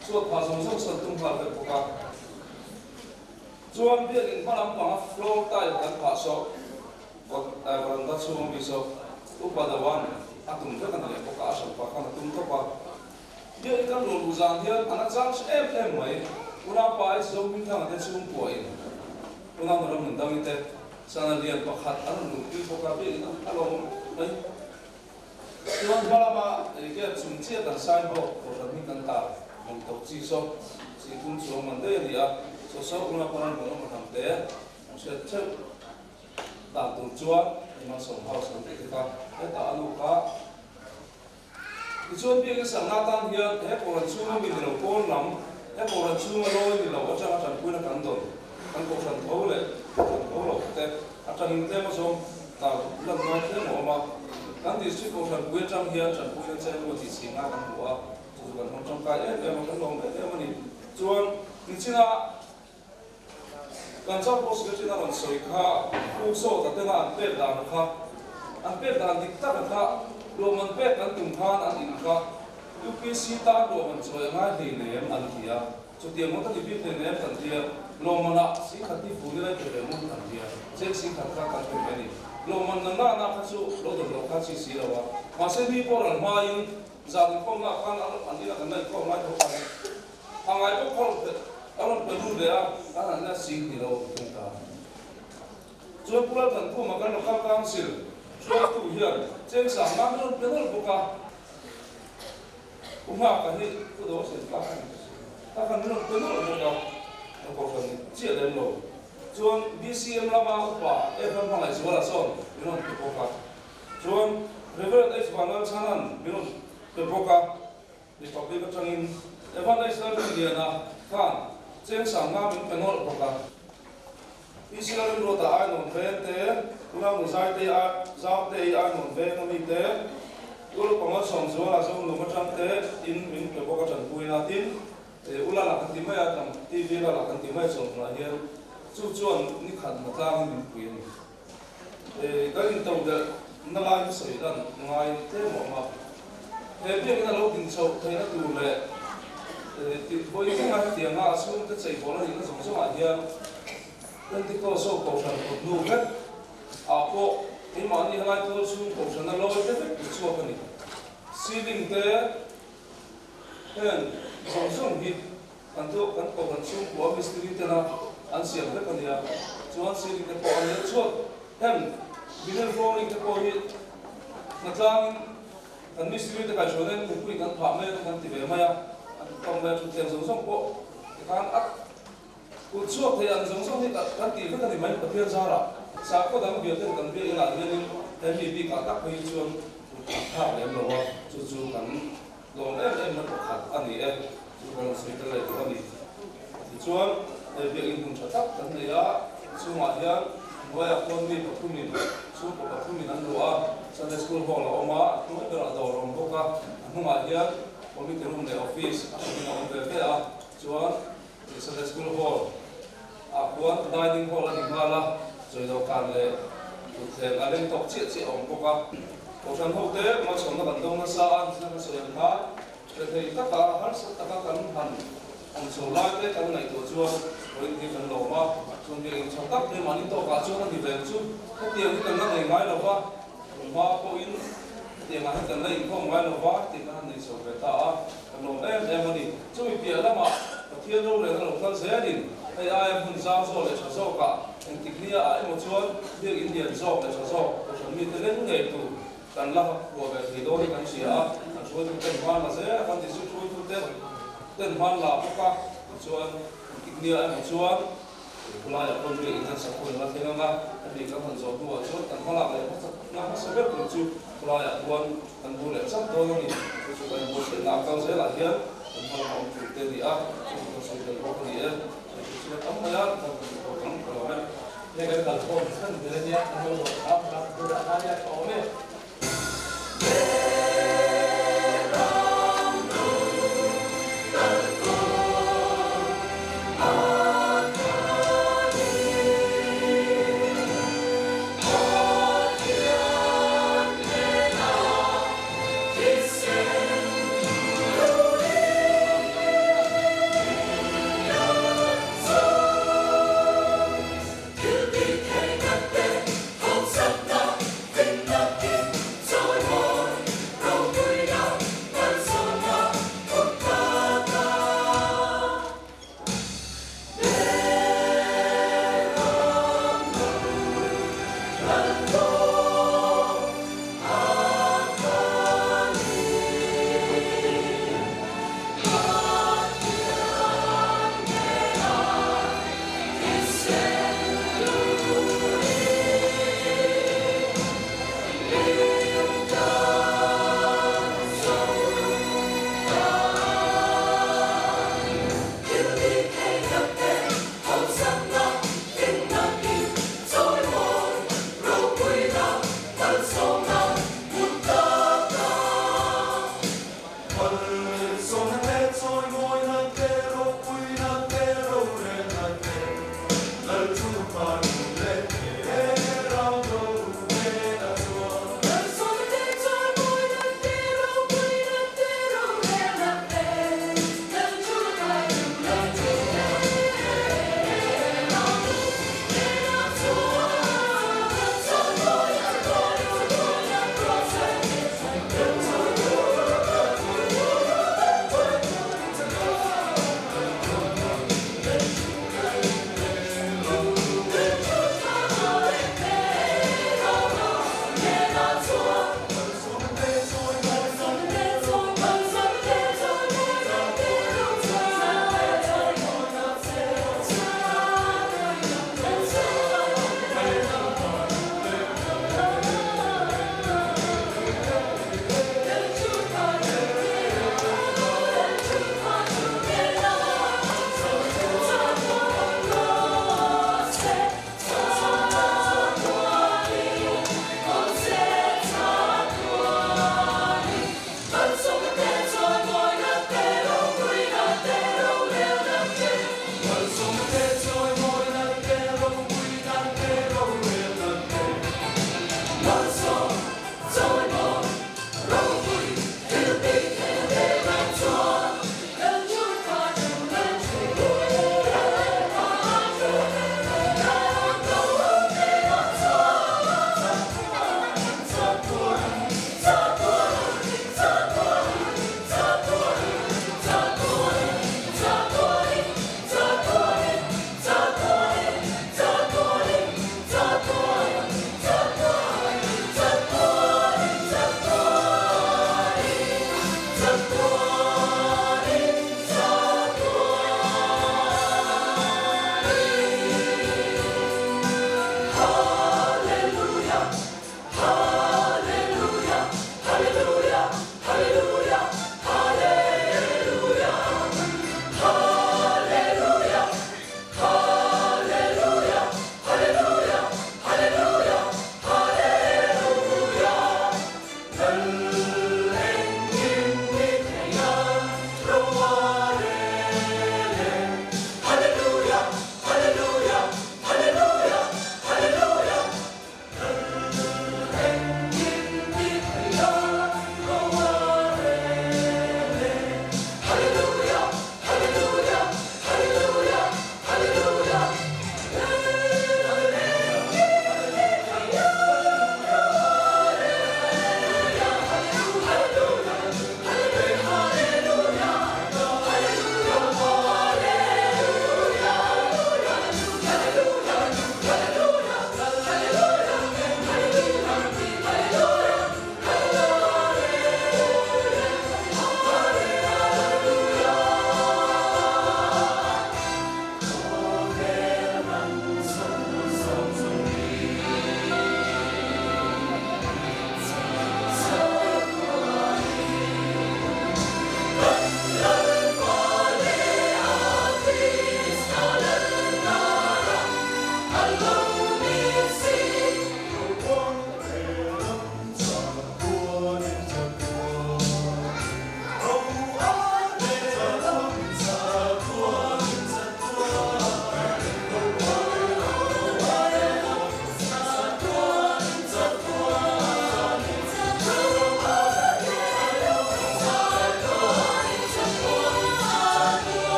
so pa song song so tum pa pe poka chuan biakin phalam panga floor tile kan phah so baranda chhung bi so upadawan atum ka kan le ko ka asal pa kan atum to pa dia kan lo uzan dia anak jang em mai una pa is zo min thang de sum po in una no ram dang ite sana lian pa khat an lu ki ko ka be ina alom mai tuan bala ma ke chung che dan sai ho ko ram ni kan ta mong to chi so si kun so man de dia so so una pa ran no ma tham te se che ta tu chua mà sống hậu sống thì các cái ta anu cả cái chuyện việc cái sáng nay tan hiện hết cổ lần chung mình đều cố lắm hết cổ lần chung mà rồi thì lâu chắc là chẳng quên được cán đồn cán cổ phần thấu lệ phần thấu lộc thế chẳng những thế mà sống ta lần nói thế mà cán thì suy cổ phần quên trong hiện chẳng quên xem một thị trường nào cán của dù còn không trong cái em mà cán đồng em mà đi chuyện như thế nào kan sa pos ke china ron soi kha pu so ta tenga an pe dan dik ta kha lo man pe kan tum khan an in kha UPC ta lo man choi nga de ne an thia chu ti mo ta ti pi ne tan thia lo mana si khati fu ni la pe mo tan thia che si kha kan pe ni lo man na na kha chu lo do lo kha chi si la wa ma se ni por an ma in za ni ko na khan an ni la kan nai ko ma tho ka angai ko ko aron pedu dia ana na sing ni lo tungta chuan pula kan pu ma kan lokal council chuan tu hian cheng sang ma non penal buka uma ka ni ku do se ka kan non penal buka ko kan chia den lo chuan BCM lama pa evan ma lai wala son non ku buka chuan reverend h bangal chanan non ku buka ni public atangin evan lai sar ni na kan cheng sang nga min penol boka Israel ro ta ai non ven te una musai te a zau te ai non ven no mi te ul panga som zo la zo no ma chang te in min ke boka chan puina tin ula la kan ti mai atam TV la kan ti mai som na hian chu chuan ni khat ma tlang min puin ka in to de na la ni soi dan ngai te mo ma bi na lo tin chau te na tu le bôi cái mặt tiền ngã xuống cái chạy bỏ nó thì nó giống giống ảnh hiền nên thì có số cầu sản của nụ hết bộ cái món như hai tôi xuống cầu sản nó lâu hết đấy chua cái này ceiling thế hen giống giống hít anh tôi anh cầu sản xuống của mystery thế nào anh xem hết cái này cho anh ceiling cái bỏ anh chua hen vinyl flooring cái bỏ hít mặt lang anh mystery cái cái chỗ này cũng quy anh phạm mấy anh thì về mày còn về thực hiện giống giống bộ kan at ku chuak thei an giống giống thì kan ti cái này mấy cái thiên ra rồi sao có đám việc thì cần biết là nên em bị cả các cái chuông thảo em rồi chú kan lòng em nó khát anh ấy em chú kan suy cái này cái gì thì chuông việc in cũng cho tắc cái này á chú ngoại hiền ngoài con đi học phun mình chú học phun mình ăn đồ Sunday school hall là ông á nó cái là đồ rồng bốc á ngoại hiền committee room the office actually on the there chuan is a school hall kuan dining hall ani mala choi do kan le tu thel alen tok chi chi ong ko ka ko san ho te ma chon na ban dong na sa an na so yan ha te thei ta ka har sa ta ka kan han ang so la te kan nai to chuanoi ni kan lo ma chuan ge in chak tak te mani to ka chuan ni ve chu ko ti ni kan na nei ngai lo wa ma ko in thì mà hiện nay không phải là quá thì nó này số về ta còn em đi chú bị bịa lắm mà thiên đâu này nó thân sẽ đi hay ai em không sao rồi để cho sao cả anh kịch nia ai một chút việc in điện sao để cho sao chuẩn bị tới đến ngày tụ cần là của về thì đôi cần chỉ à chú tên hoan là sẽ con thì chú tên hoan là các chú kịch nia em một chút là con việc in sản phẩm là thế nào thì các phần số của chú cần có làm để nó sẽ biết được chú là quân anh bu lệ sắp tôi thì anh bu sẽ làm cao sẽ là hiến anh không chủ tên gì á tôi sẽ được có cái gì á sẽ tóm hơi á tôi cũng có đấy đây cái cần không thân thế nhé anh không có tôi đã tham gia có đấy Hãy subscribe cho kênh Ghiền Mì Gõ để không bỏ lỡ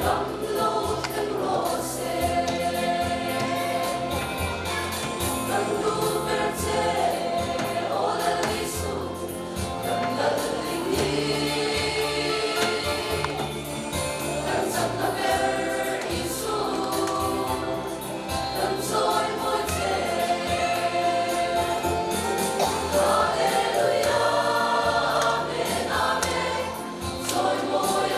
Hallelujah, amen, amen. Soy muy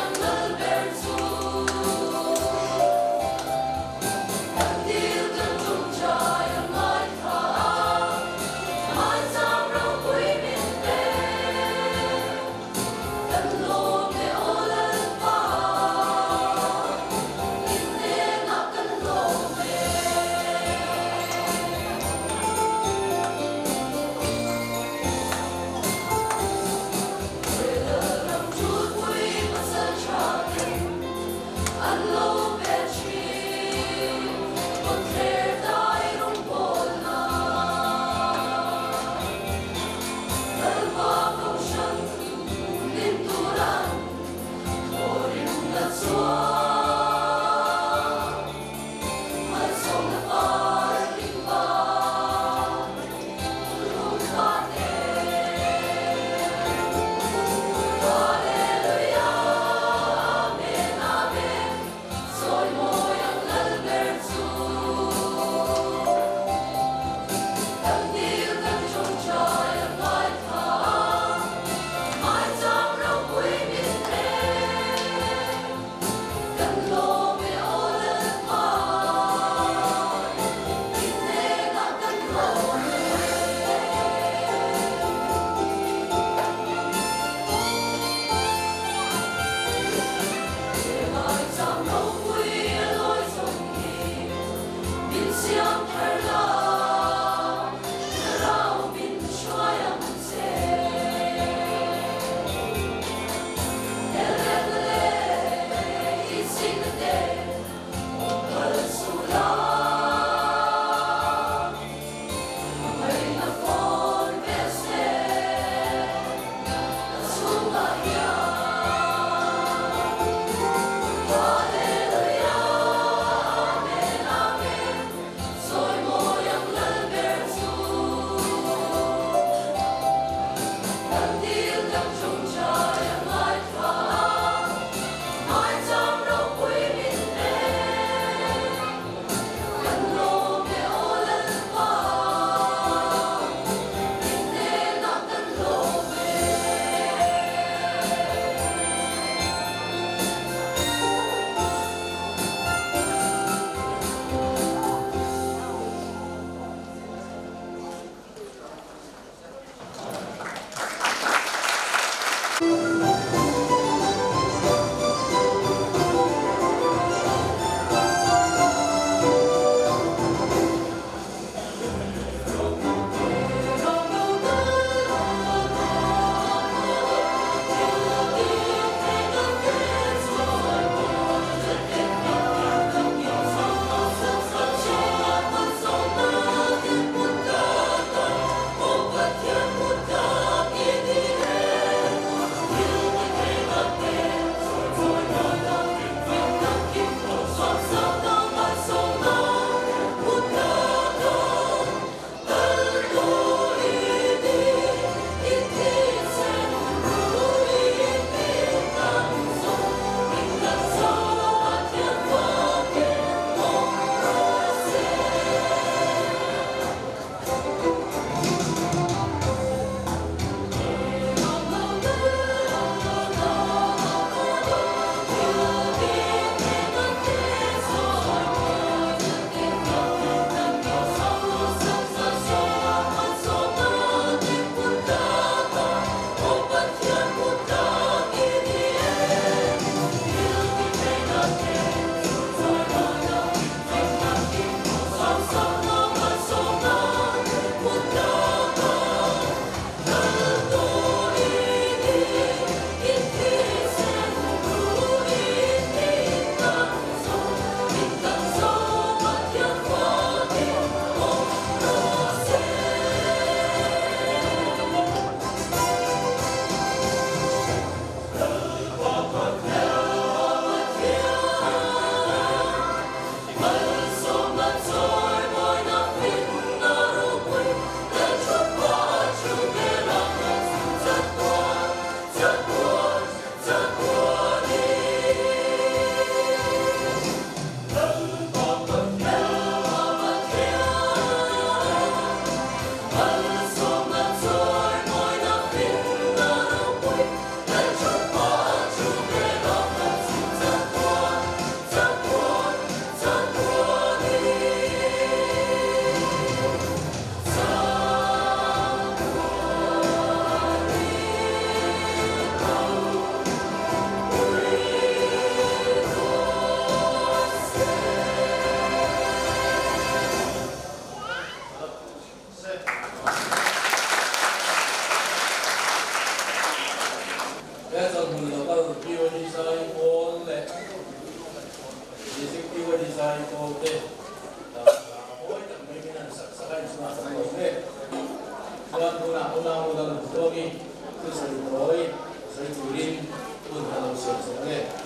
sai ko te hoi tak mai minan sakai semua ko te tuan guna ulang ulang togi tu suri hoi suri turin pun kalau sesuai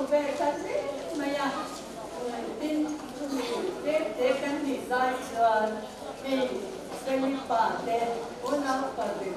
Hãy subscribe cho kênh Ghiền Mì Gõ để không bỏ lỡ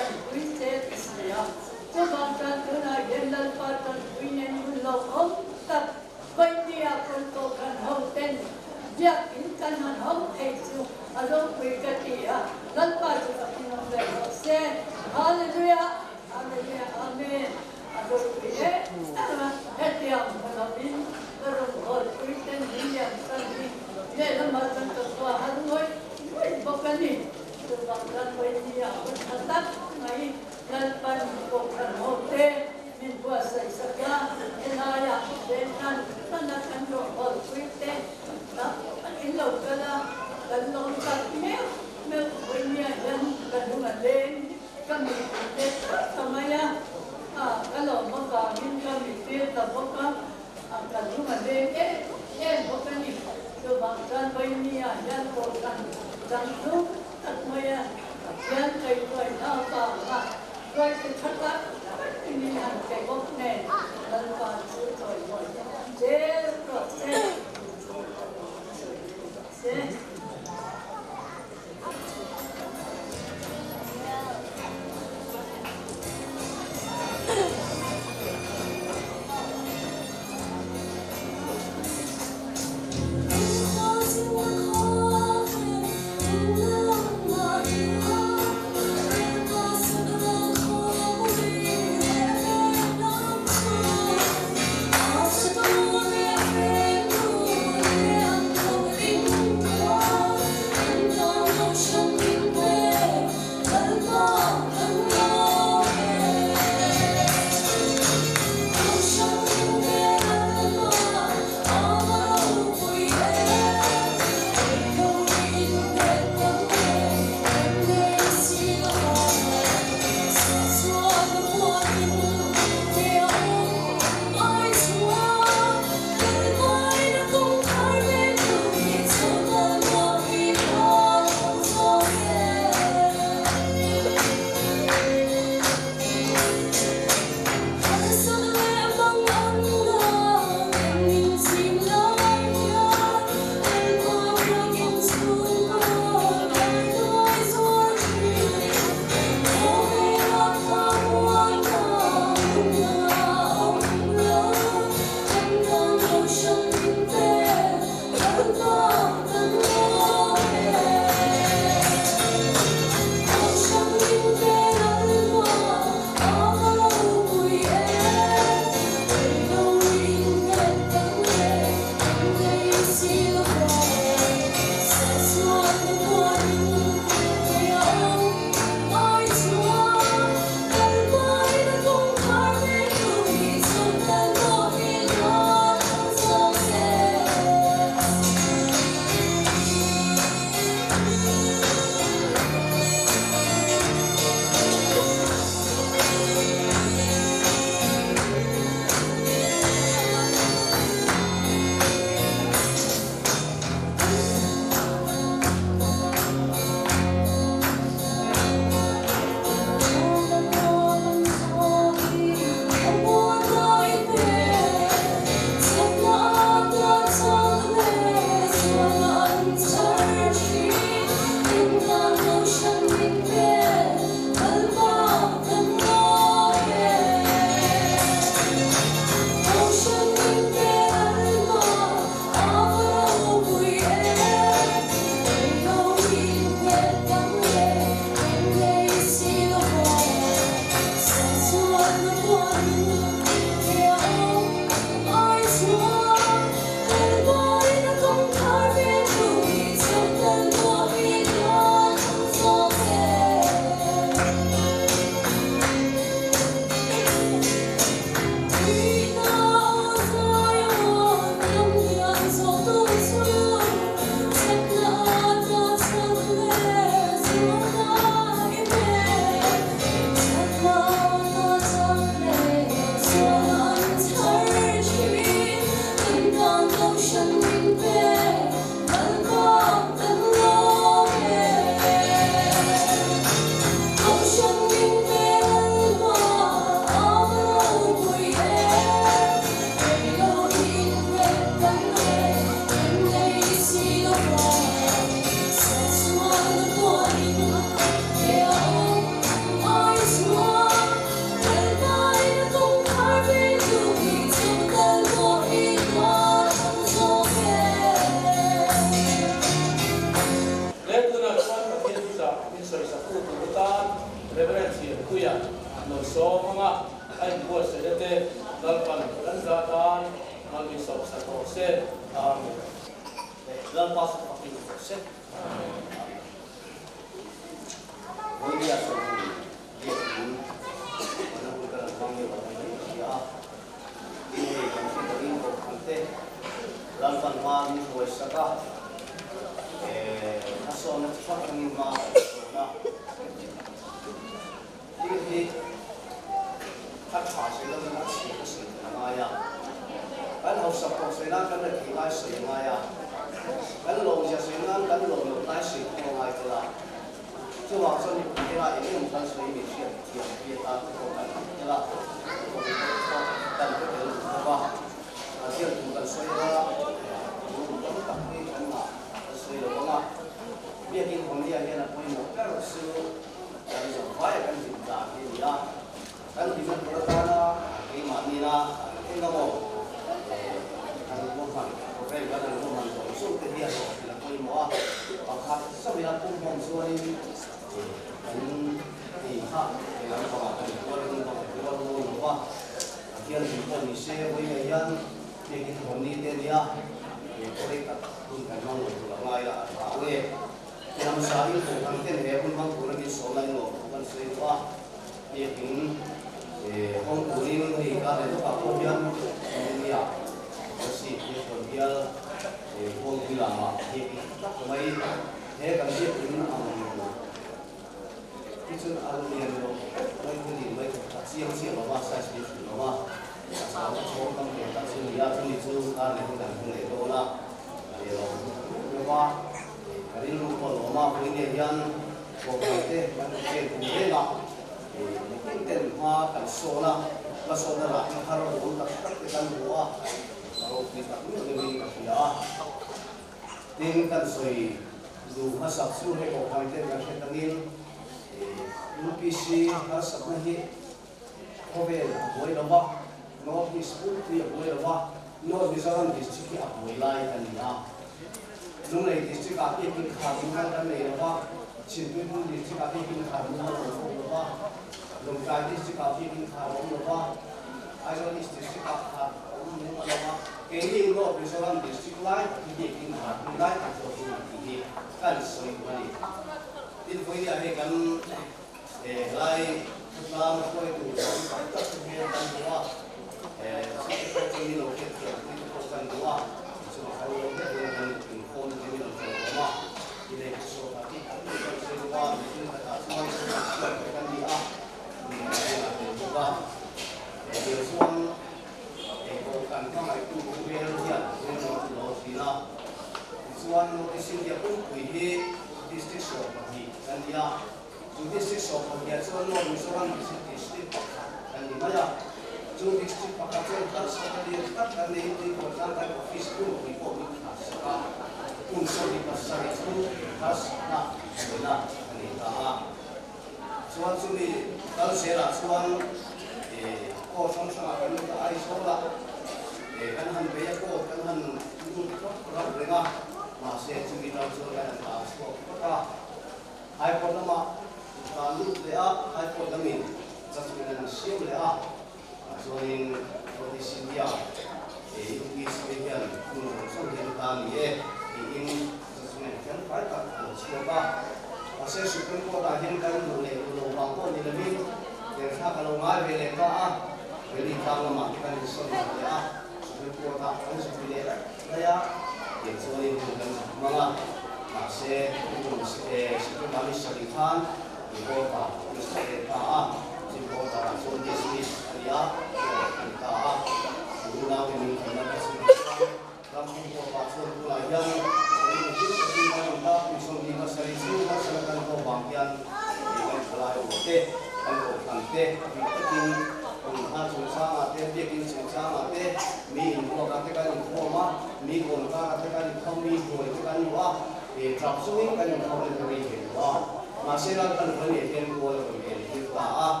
buồn ta cái cái không đi rồi cái cái nữa thì trọc xuống cái không được cái gì đó mà sẽ là cần phải để thêm của cái cả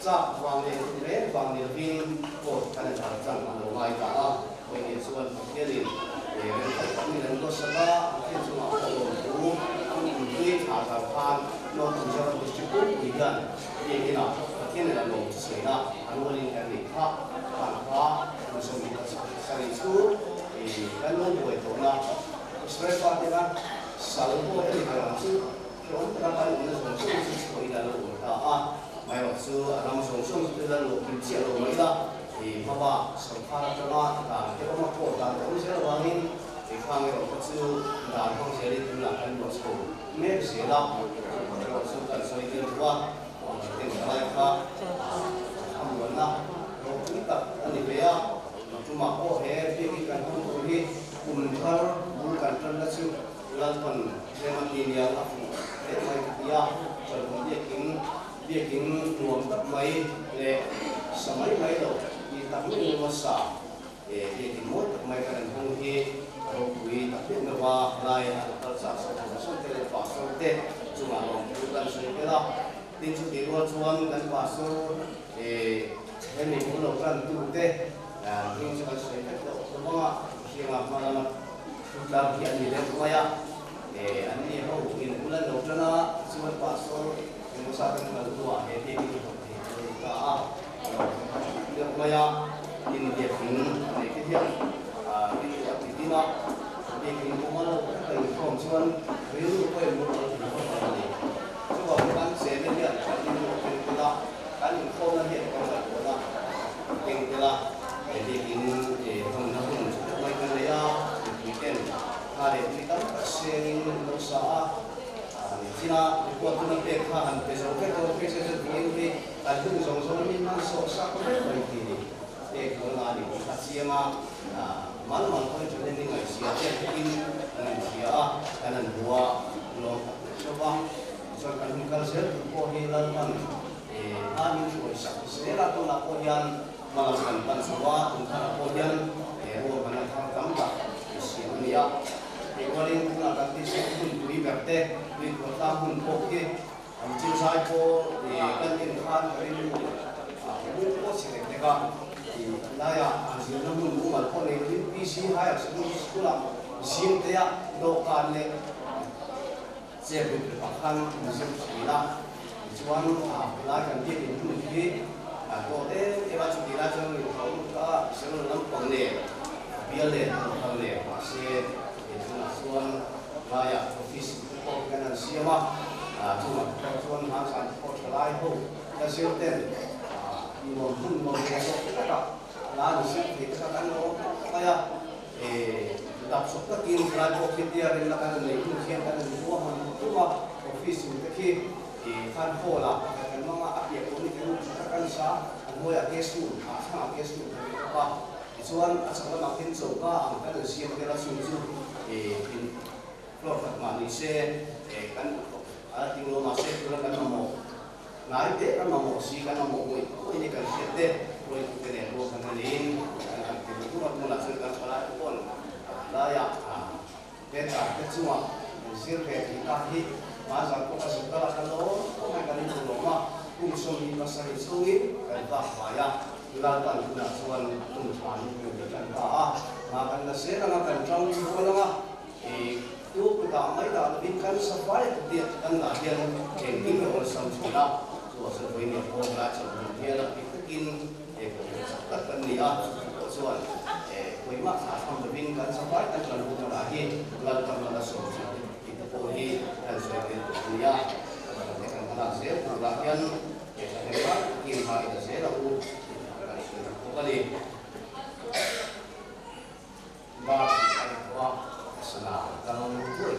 chắc vàng này viên của cái này chẳng là ngoài cả với cáiส่วนcái gì để mình nên có sự là cái số lượng của cái thả thả phan nó cũng sẽ được chịu ý gần như thế nào cái này là một sự là anh muốn liên hệ đến khác văn hóa một số những cái sản xuất thì cái nông nghiệp của nó stress quá thì là sản xuất cái gì cả chứ chúng ta phải là một số những cái là lỗ ta mai một số làm một số những cái là lỗ kinh tế lỗ mấy đó thì mà bà sản phẩm cho nó là cái công cụ là cũng sẽ là bằng thì khoang cái một số là không sẽ đi là cái một số mấy sẽ là một số cần xây dựng qua thì cái này là không muốn là rồi chúng ta anh bây giờ chúng mà có hệ cái cần không có cái cùng thao cùng cần trong đó chứ là phần cái mà tiền nhiều là để mai kia cho mình việc kính luồng tất mấy để sắm mấy đầu thì tập những cái xã để việc kính mỗi mấy cái này không thì rồi quý tập những cái qua lại tập xã sản cái này phát tết chúng mà làm cái cần xây cái đó tin chú ý qua chuan cái phát để cái mình cũng làm cần tu tết nhưng cho cái xây cái đó cũng mà khi mà làm làm hiện thì lên qua ya để anh đi họ cũng cũng lên đầu cho nó chuan phát yang besar dengan dua ini kita dia maya ini dia ini dia di tina dia ini mana cái phòng chuan ví dụ quay một cái coba bukan saya lihat ini kita kan info là hiện trong cái của nó cái là jadi ini không nó cũng mấy cái này weekend hari kita sharing dosa China buat tu nanti kan besok kita proses ini tadi song ini masuk sak baik ini kalau ada kasih malam kalau jadi ni ngai siapa ini siapa kanan dua lo coba misalkan kalau saya hilang amin sak saya tu nak yang melakukan semua untuk kemudian mana tambah siapa dia Igualin kuna kanti sa kun tui berte tui kota hun poke amcil sai ko kantin khan karin ko sile teka laya anjil na mun umal ko ne PC haya skula sim te ya do kan le se bu pakhan musim sila chuan la kan ti in tu ki ko te ba chu ti la chang ni ko ka selo lam pang ne biale pang ne se Tuan raya office ko kanan siapa cuma tuan hasan ko lai ho kasilten imam pun mau besok kita lalu sih kita kan kaya tetap suka tin rajo kita rin lakan itu siang kan dua cuma office itu kan pola kan mga apya ko ni kan sa ang ya kesu sa kesu pa Tuan asal makin suka angkat siapa kira susu in Prophet Malaysia kan ada tinggal masih kurang kan mau naik deh kan mau sih kan mau ini kan siete boleh kita nih bukan lain kan itu mau laksanakan salat pun layak kita semua sirke kita masa kok sekolah kalau mereka ini rumah kumsum pasal itu kan tak payah dilakukan guna soal tujuan dan makan nasi makan trong bola itu pertama itu lebihkan sampai dia kan latihan training kalau sampai suatu ini program dia lebih tekin kan dia soal memang akan lebihkan sampai kan lalu lagi lakukan langsung kita boleh dan sebagainya dia dengan hasil latihan hebat kita itu saya lalu kali bagi awak senang kalau itu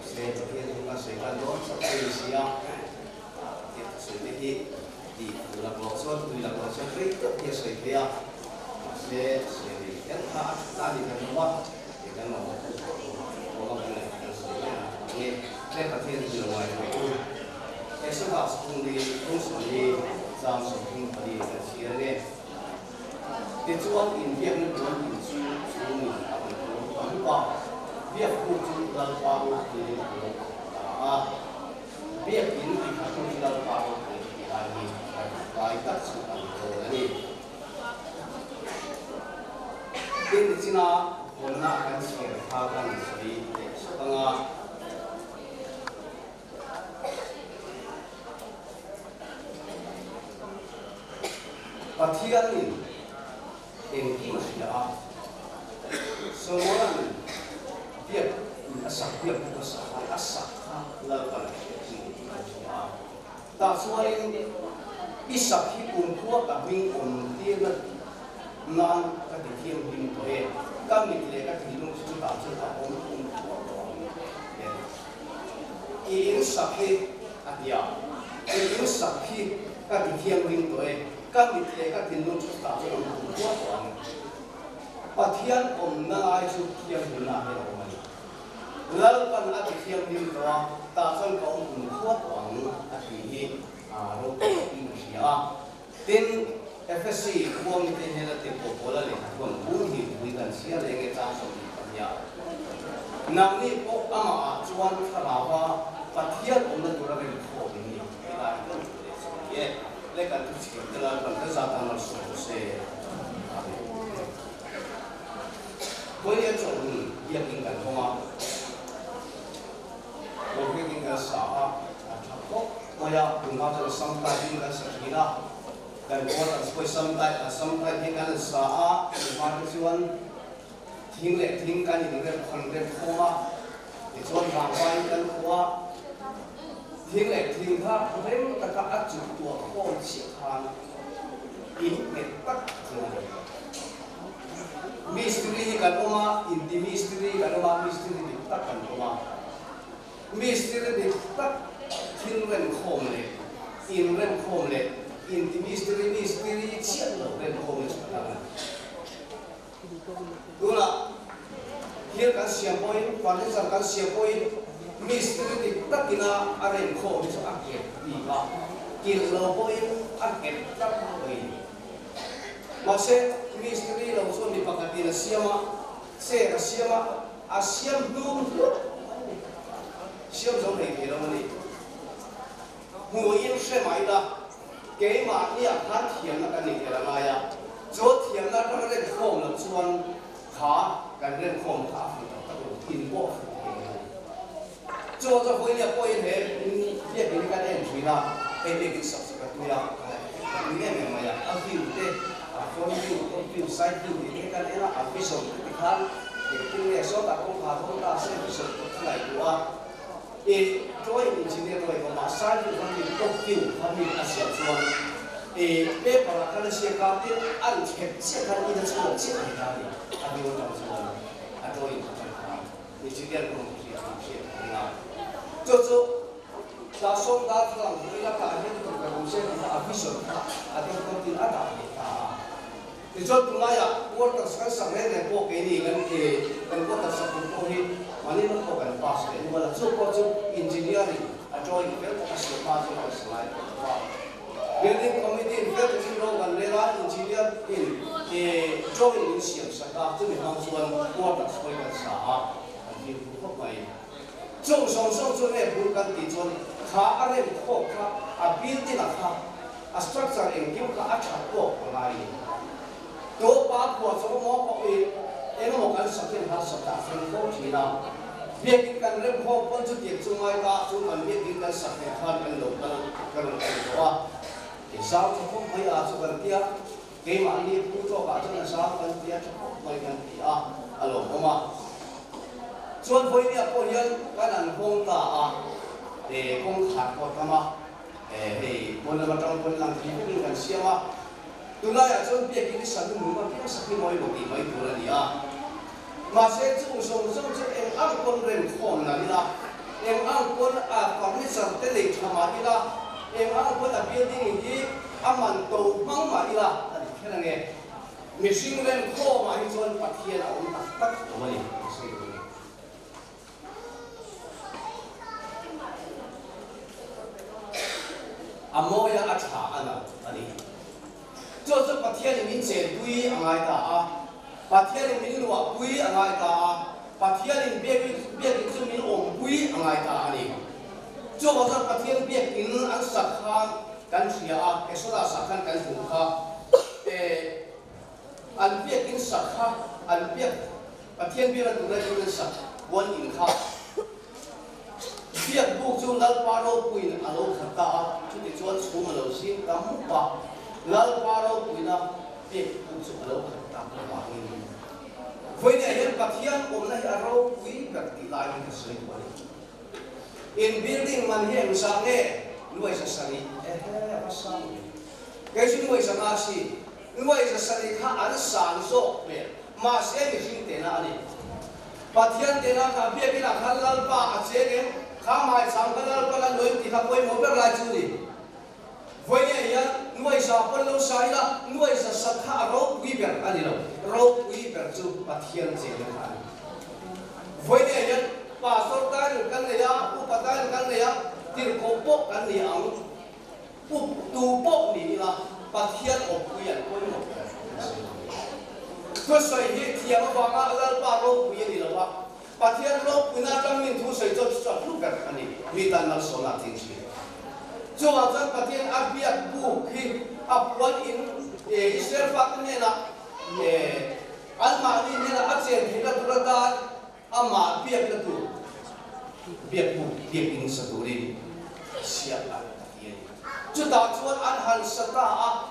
saya berpikir saya kan dong sampai siang kita sudah di bulan Oktober itu dia saya kan tadi kan awak kan mau orang ini saya berpikir di luar itu sebab di fungsi jam sepuluh pagi siang ni Tuan India ni tuan itu semua biết cũng chúng ta qua một cái biết những cái khác chúng ta qua một cái tất sự thành rồi đấy tin thì na hôm nay anh sẽ pháกันsuy tăng Patian ini engki masih ada. Semua dia asal dia asal lakukan ini. Tak semua ini isak hidup kuat tapi dia nan ketikian hidup dia. Kami tidak hidup sudah ini sakit dia. Ini sakit ketikian hidup dia. Kami tidak hidup sudah kuat. Patian nai sukian benar orang. Lalu kan ada yang hidup tak sangka kuat orang akhirnya rokok Indonesia. Dan FSC uang itu hanya tempoh bola leh, uang bunyi bukan siapa yang kita sampai Nami pok ama cuan karawa patian orang itu ini kita itu ya. Lekat tu dalam perkazatan manusia. Boleh jadi yang ingin koma, boleh ingin sah, atau maya bunga sampai ingin sekira, dan orang sampai ingin sah, bunga tujuan tinggal ingin koma, tujuan ramai ingin koma. Tiếng lệ tiếng tha đến tất cả các chủ của con sẽ hàng in nghệ tắc mystery kan oma inti mystery kan oma mystery di tắc kan oma mystery di tắc thiên ren khom lệ in ren khom lệ inti mystery chiết lẩu ren khom lệ chúng ta đúng là hier kan siam boy quan đến rằng kan siam boy Mystery di tak kina arem kho ni so aket di ba kilo boy aket tak boy mase mystery lo so ni pakati na siama se siama asiam dum siam zo nei ke lo ni hu yin se mai da ke ma ni a kha thiam na kan ni ke la ya zo thiam na ta le kho na chuan kha kan ren khom kha fu ta ko tin bo做这回来过一天，也给你干点水啦，给你个小时个对啦，你看明白呀？啊，对不对？啊，风对，晒对，你看那啊，非常你看，今年说打工卡通大赛不是出来过啊？作为你今年来讲嘛，晒对方面都对方面啊小说，别把那些家庭按切看你的错，切给他的，啊，没有讲错，啊，作为你今年工作是啊，就是打送打出来，为了改变这个东西，它必须它，都都得按照它。你说东南亚，我到上海来过给你跟我到上海过去，完了我跟巴士的，我了做过做 engineering， 做一个我是巴士的是来的话，building committee 一个就是说跟那个 engineer 做一个实验室啊，这里方说我到所以个啥，你不可以。众上上做呢，不干地做，卡阿嘞靠卡，啊 building 啊卡，啊 structure 研究卡啊差多过来。多把破做么个诶，那么干实践它实打分高提啦。别个干任何本质点中外大，中文别个干实践它跟路跟啊，少做不会啊，做个点，给嘛你不做吧，真的少跟点做不会跟点啊，啊路好嘛。ส่วนคนเนี่ยคนยังก็นั่นคงตาคงขาดกฎมาคนละมาจองคนหลังที่พูดกันเสียว่าตัวนั้นอย่างส่วนเปียกินสัตว์หนูมันก็สักที่ไม่รู้ดีไม่รู้เลยอ่ะมาเสียจู่ส่งจะเอ็งอังคนเรียนคนนั่นนี่ละเอ็งอังคนความนิสัยเตลิทำมาดีละเอ็งอังคนเบียดดิ้งที่อามันโตมั่งมาดีละแค่นั้นเองมีสิ่งเรียนข้อมาที่ส่วนปัจเจียนเอาตักตัวนี้阿摩呀阿查安呐，阿哩，就是把天里面这堆阿挨打啊，把天里面话堆阿挨打啊，把天里面别个 quý ngày ta này cho vào trong phát hiện biết in ăn sạch khangกันเสียเอสระสักขันกันถูกค่ะอันเปียกอินสักค่ะอันเปียกประเทศเบียร์ตัวนั้นอินสักวันอินค่ะเปียกบุกจูนัลปาโรปุยอารมณ์ขัดตาชุดที่ชวนสูงมาเราสิ่งกำมุปะนัลปาโรปุยนะเปียกบุกจูอารมณ์ขัดตาประมาณนี้วันนี้เห็นประเทศผมนะอารมณ์ปุยแบบที่ลายมันสวยกว่านี้อินบิลดิ้งมันเห็นสังเกตluai sa sari pasang kaya sin luai sa ngasi luai sa sari ka an san so me ma se mi sin te na ni pathian te na ka bia bina khalal pa a che ge kha mai sam khalal pa la loi ti ka poi mo ber la chu ni voi ne ya luai sa pon lo sai la luai sa sakha ro wi ber ani ro wi ber chu pathian che na ka voi ne ya pa so ta kan ne ya u pa ta kan ne yaที่เขาปกกันนี่เอาปุ๊บดูปกนี่ละปะเทียนอบเวียนก็หมดก็ใส่เทียมฟังอะไรปะโรบเวียนนี่ละวะปะเทียนโรบวินาจังมินทุใส่จดรูปแบบอันนี้มีแต่นักสอนจริงๆจัวจังปะเทียนอับเบียดบุกที่อับวันอินอิสราเอลฟังเนี่ยนะอันมานี่เนี่ยนะอัจฉริยะตุระดานอามาเบียดกระตุเบียดบุกเบียดอินสตูรีsiap lah dia. Juta cuan anhan serta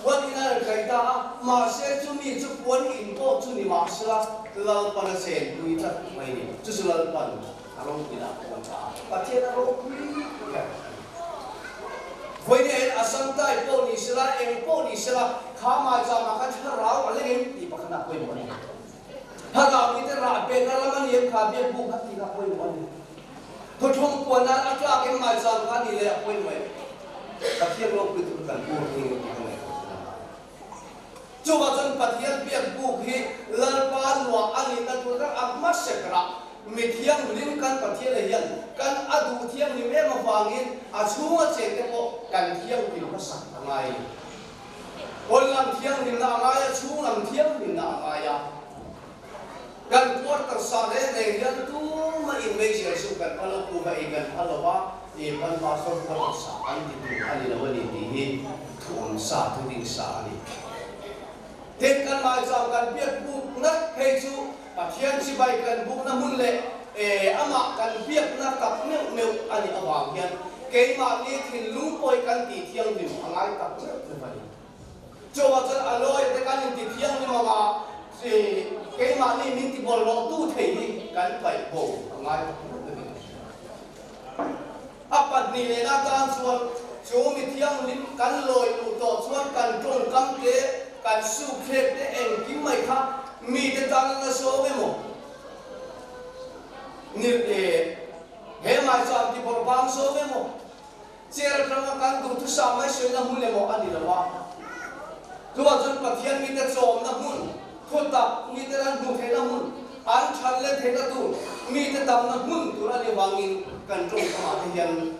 wanita kereta masih cumi cuan info cumi masalah lalu pada sen duita ini. Justru lalu pada kalau tidak kuat. Pasti ada ropi. Wajib asam tay polislah, polislah kama jamakan cerau lagi di pakna koi moni. Kalau kita rapi dalam ni kabe buka tiga koi moni. Kau cuma puan dan akak yang macam kan ni leh poin poin. Tapi yang lo betul kan bukan ini bukan. Coba jangan patian biar buki lalpan luar ani dan tu kan amas sekera. Metiang limkan patian lehian kan adu tiang ni memang fangin acunga cekep kan tiang bil pasang tangai. Orang tiang ni nak ngaya cunga tiang ni nak ngaya. Kan kuat tersare dengan tu menimbangi sukan kalau kubai kan kalau apa ban pasal kuat tersare itu ali lawan ini tuan sah tu ding sah ni. Tekan macam kan biar buk nak keju patian si baik kan buk nak mulai amak kan biar nak tak meu ali awang kan kei mak ni tin lumpoi kan ti tiang ni angai tak terbaik. Coba cer aloi tekan ti tiang ni mama cái mà đi mình thì bỏ lỡ tu thầy cái phải bổ ngay apa ni lena tan suan chú mi thiang lim kan loi lu to suan kan trong cam te kan su khet te en kim mai kha mi te tan na so ve mo ni he mai sam ti bor bang so ve mo cher kama kan du tu sa mai so na hu le mo ani la wa tu wa jon pathian mi te chom na hun Kota miteran bukai namun an challe thela tu mite tam na mun tura le wangin kanjong kama hian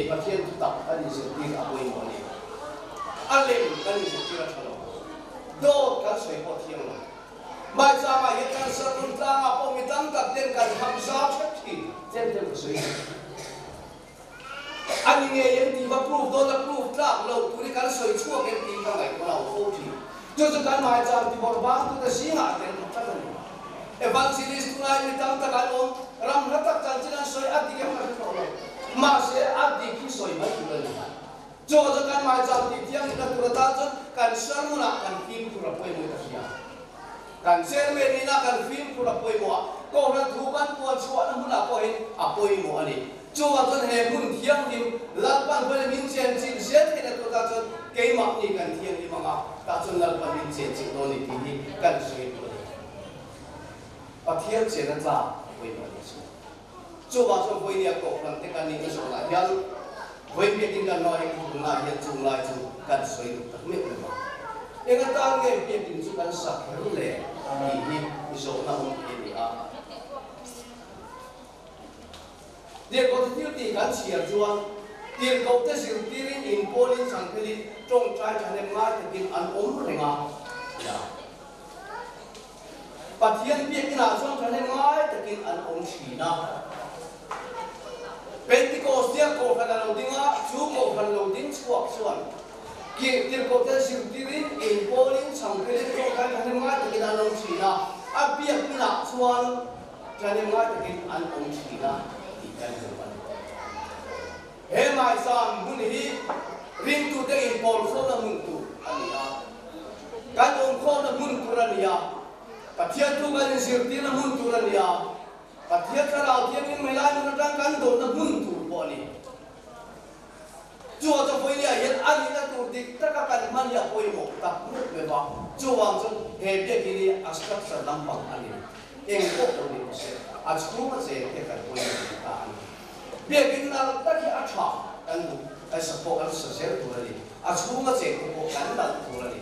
pathian tu tak ani se ti apoi moni alem kan se tira thalo do kan se po thiang la mai sa ma ye kan sa kun ta ma po mi tam tak den kan ham sa chhi chen chen se ani nge yen ti ba proof do la proof tak lo tu ni kan soi chuak en ti ka ngai ko la o thi Jojo kan macam di bawah bangku tersingat dan macam ni. Evangelis tunai ni tam tak kalau ram letak janjian soi adi yang macam tu. Masih adi kisoi macam tu. Jojo kan macam di tiang kita turut kan semua kan film turut poin muda sia. Kan serve ni nak kan film turut poin muda. Kau nak tuan tuan suat namun apa poin muda ni. Jojo kan hemun tiang ni lapan boleh mincen cip set kita turut kei mak ni kan tiang ni manga. Tak sunat pamin cecik noni tinggi kan sulit boleh. Patian cina tak boleh boleh. Coba coba ini aku nanti kan ini soalan yang boleh bikin kan noi bunga yang jumlah itu kan sulit tak boleh. Yang tahu yang bikin itu kan sakit le. Ini soalan ini Dia kau tu kan siap jual. Dia kau tu sendiri impolin sangkali trong trai chane ngai tekin an renga ya pathian biak na trong chane ngai tekin an china Pentecost dia ko kana lo dinga chu ko kan lo ding chuak chuan ki tir ko te sim tirin in polin sangkele ko kan kan ma te na lo china a pia pina chuan kan ma te an om china di kan ko he mai sam mun hi ring tu te in pol so na mun tu ania kan om ko na mun tu ania pathian tu kan sim tirin na mun tu ania pathian karau tiang in melai mun tang kan do na mun tu poli chua cho phơi lia hiện anh ta tu dik ta ka kan man ya phơi mo ta mu be ba chuang chu he be ki ni astak sa lam pang ani eng ko ko ni se a chu ma se te ka phơi ta ani be kin na ta ki a tha kan du a sa po al sa se tu ri a chu ma se ko kan da tu ri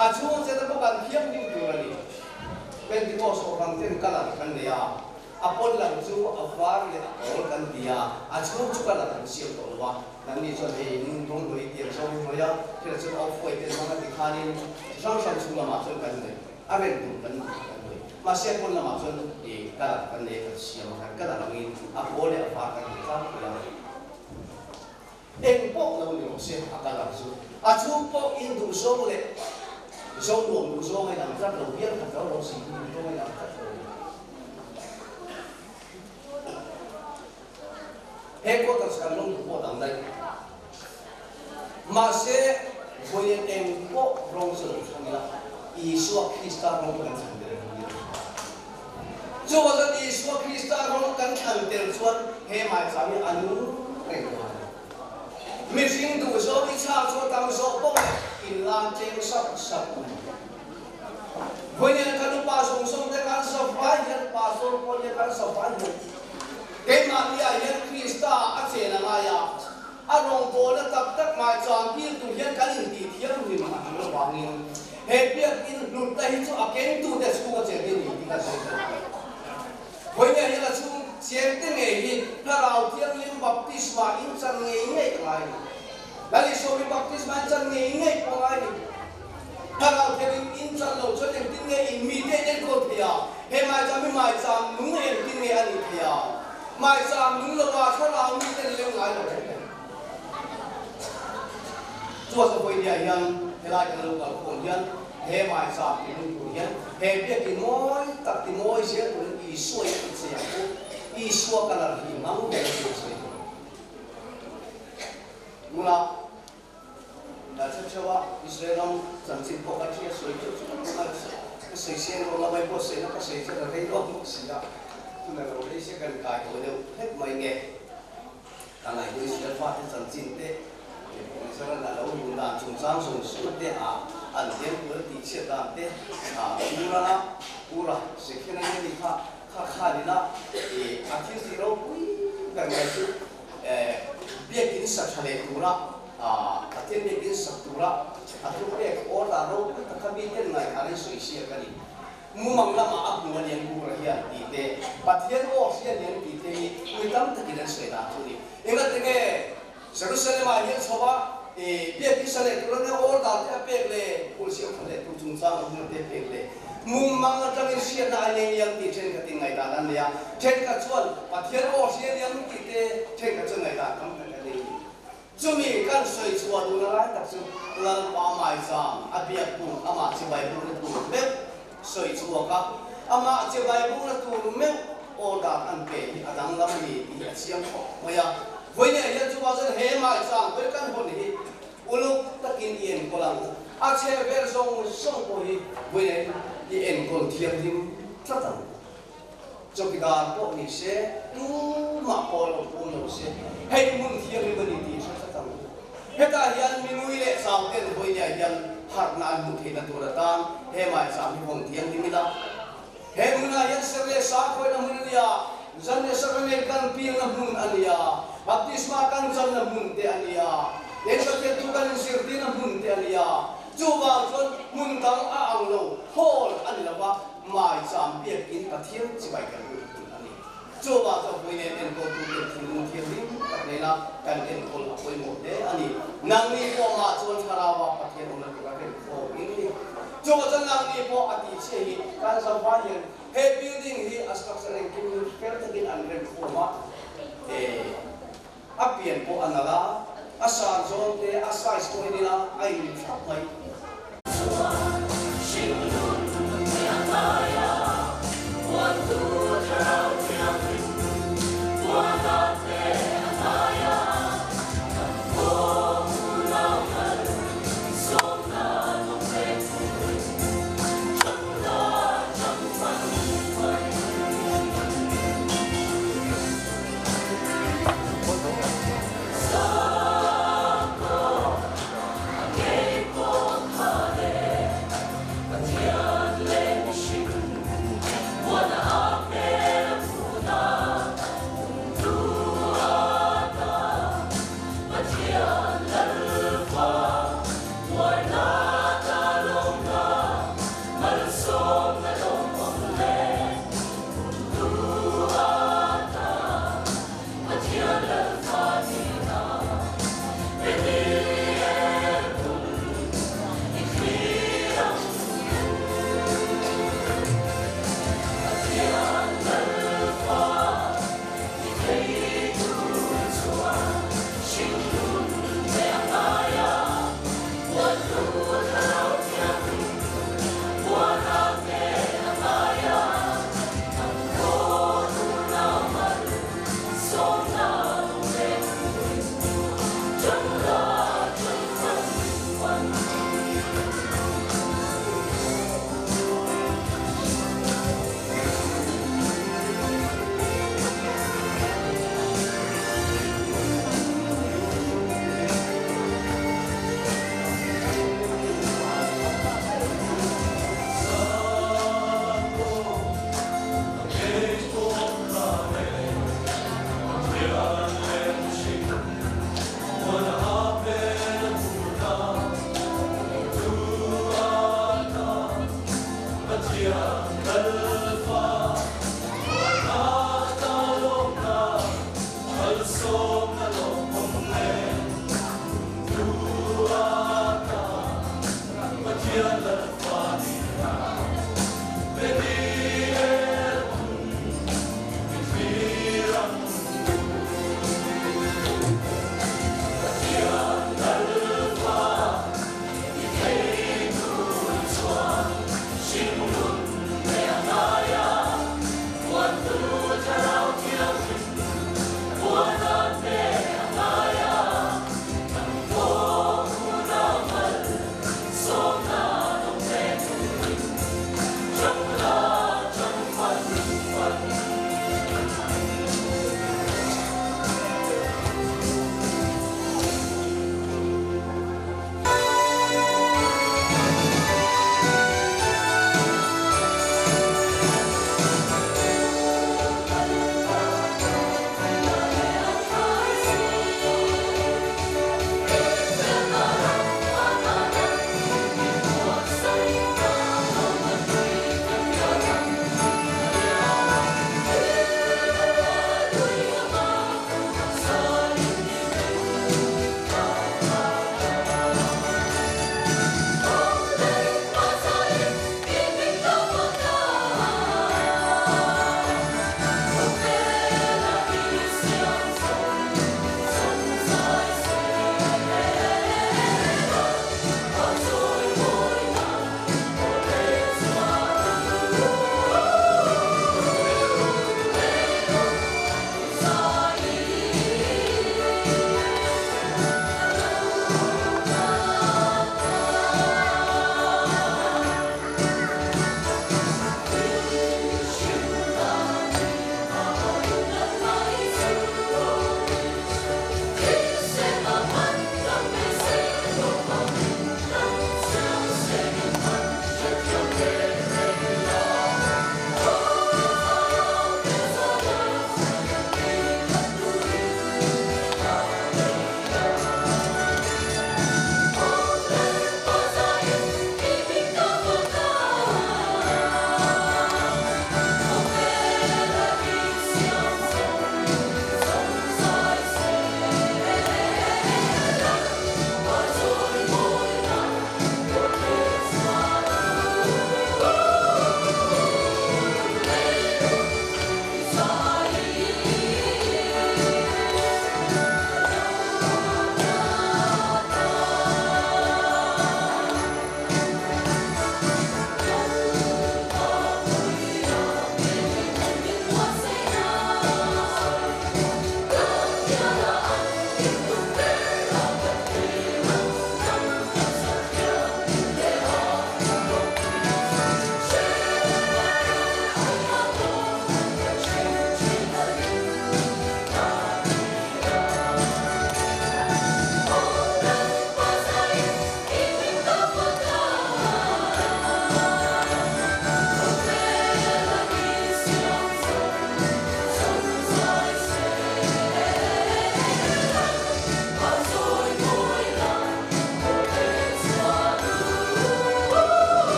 a chu ma se ta ko kan hiam ni tu ri ben di ko so kan ten kala kan ne ya apon lang chu afar le or kan dia a chu chu kala kan siam to wa nan ni cho he ning dong loi tiam so mo ya ke chu of koi te ma ti khanin sang sang chu la ma chu kan ne a ben tu kan ma se pon la ma chu e ka kan ne ka siam kan ka da ngin a po le afar kan ka ya en po lo ni se a ka la chu a chu po in du so le so lu so mai nam tra lo bien ka lo si so mai nam tra heko tas kan long po dang dai ma se boyen em po rong so ngila Yesus Kristus rong kan sang de jo wa Yesus Kristus rong kan thang ter chuan he mai sami anu reng mi sing du so bi cha so tam so po in la cheng sak sak boyen kan pa song song de kan so fa yan pa so po ye kan so fa cái mà bây giờ hiện Krista ở trên là mai à, ở trong phố nó tập tất mai chọn kia tụi hiện cái gì thì thiếu gì mà nó hoàng nhiên, hết biết in lụt tay cho ở cái tụi để xuống trên cái gì thì là sao? Bây giờ là xuống trên cái nghề gì, nó đầu tiên liên baptisma in chân nghề ngay lại, là lý số baptisma in chân nghề ngay lại, nó đầu tiên in chân lâu cho nên tin nghề in mi thế nên có thể à, hết mai chọn đúng nghề tin nghề anh thì à. Mai sang những lời nói choเรามีแต่เรื่องอะไรเลยตัวสมัยนี้ยังเวลาเราเราคนยังเฮmai sangที่นู่นคนยังเฮเบียกินม้อยตักที่ม้อยเสียคนอีสวยอีเสียคนอีสวยกันอะไรมั่งเดี๋ยวจะเสียมุลาแต่เชื่อว่าอิสราเอลสันติภาพกันเสียสวยจุดจุดนั้นก็เสียเสียเราไม่พอเสียก็เสียจะได้รอดเสียchúng ta rồi sẽ cần cài của đều hết mấy nghề thằng này tôi sẽ phát trên sân chín tết sau đó là lâu dùng đàn trùng sang dùng suốt tết ăn tết bữa thì sẽ đàn tết ura sẽ khi nào đi khá đi na thì ăn tết thì lâu cần cái chút biết kiến sạch hay ura ăn tết biết kiến sạch ura ăn tết biết ở đó lâu tất cả biết tên này ăn suy xia cái gì mumang lama ap nuan yang bukan hian ite pathian o hian yang ite ni tam takidan sela tuni ingat tenge Jerusalem a hian soba e pia ki sale turane or da te pek le pulsi khale tu chung sang nu te pek le mumang atang sia na ne yang ti chen ka ting ngai da nan ya chen ka chuan pathian o hian yang ite chen ka chung ngai da kam ka le chumi kan soi chuan nu na tak chu lan pa mai sang abia pu ama chi bai pu tu le soi chua ka ama che bai bu na tu me o da an pe adang lam ni ti siam ko maya voi ne ya chu ba zen he ma sang pe kan hon hi uluk takin yen ko lang a che ver song song ko hi voi ne di en ko thiam dim tlatang cho ki da ko ni se tu ma ko lo ko no se he mun thiam ni bani ti tlatang he ta hian mi nui le sang ten voi ne hian har na lu the na tu ra tan he mai sam hi hong thiam ni da he mun a yan se le sa ko na mun ya zan ne sa me kan pi na mun alia baptisma kan zan na mun te alia yen ka te tu kan sir ti na mun te alia chu ba chon mun tang a ang lo hol an la ba mai sam pi kin ka thiam chi bai kan ani chu ba cho voi ne en ko tu ke thun thiam ni ka ne na kan en ko la koi mo te ani nang ni ko ma chon tharawa pathian on la ka ke ko in cho chân năng đi bộ ati chế hi kan sa ba yen he building hi a structure en kin fer ta din an ren ko ma apian po anaga asa zonte asa stoinila ay sapay Go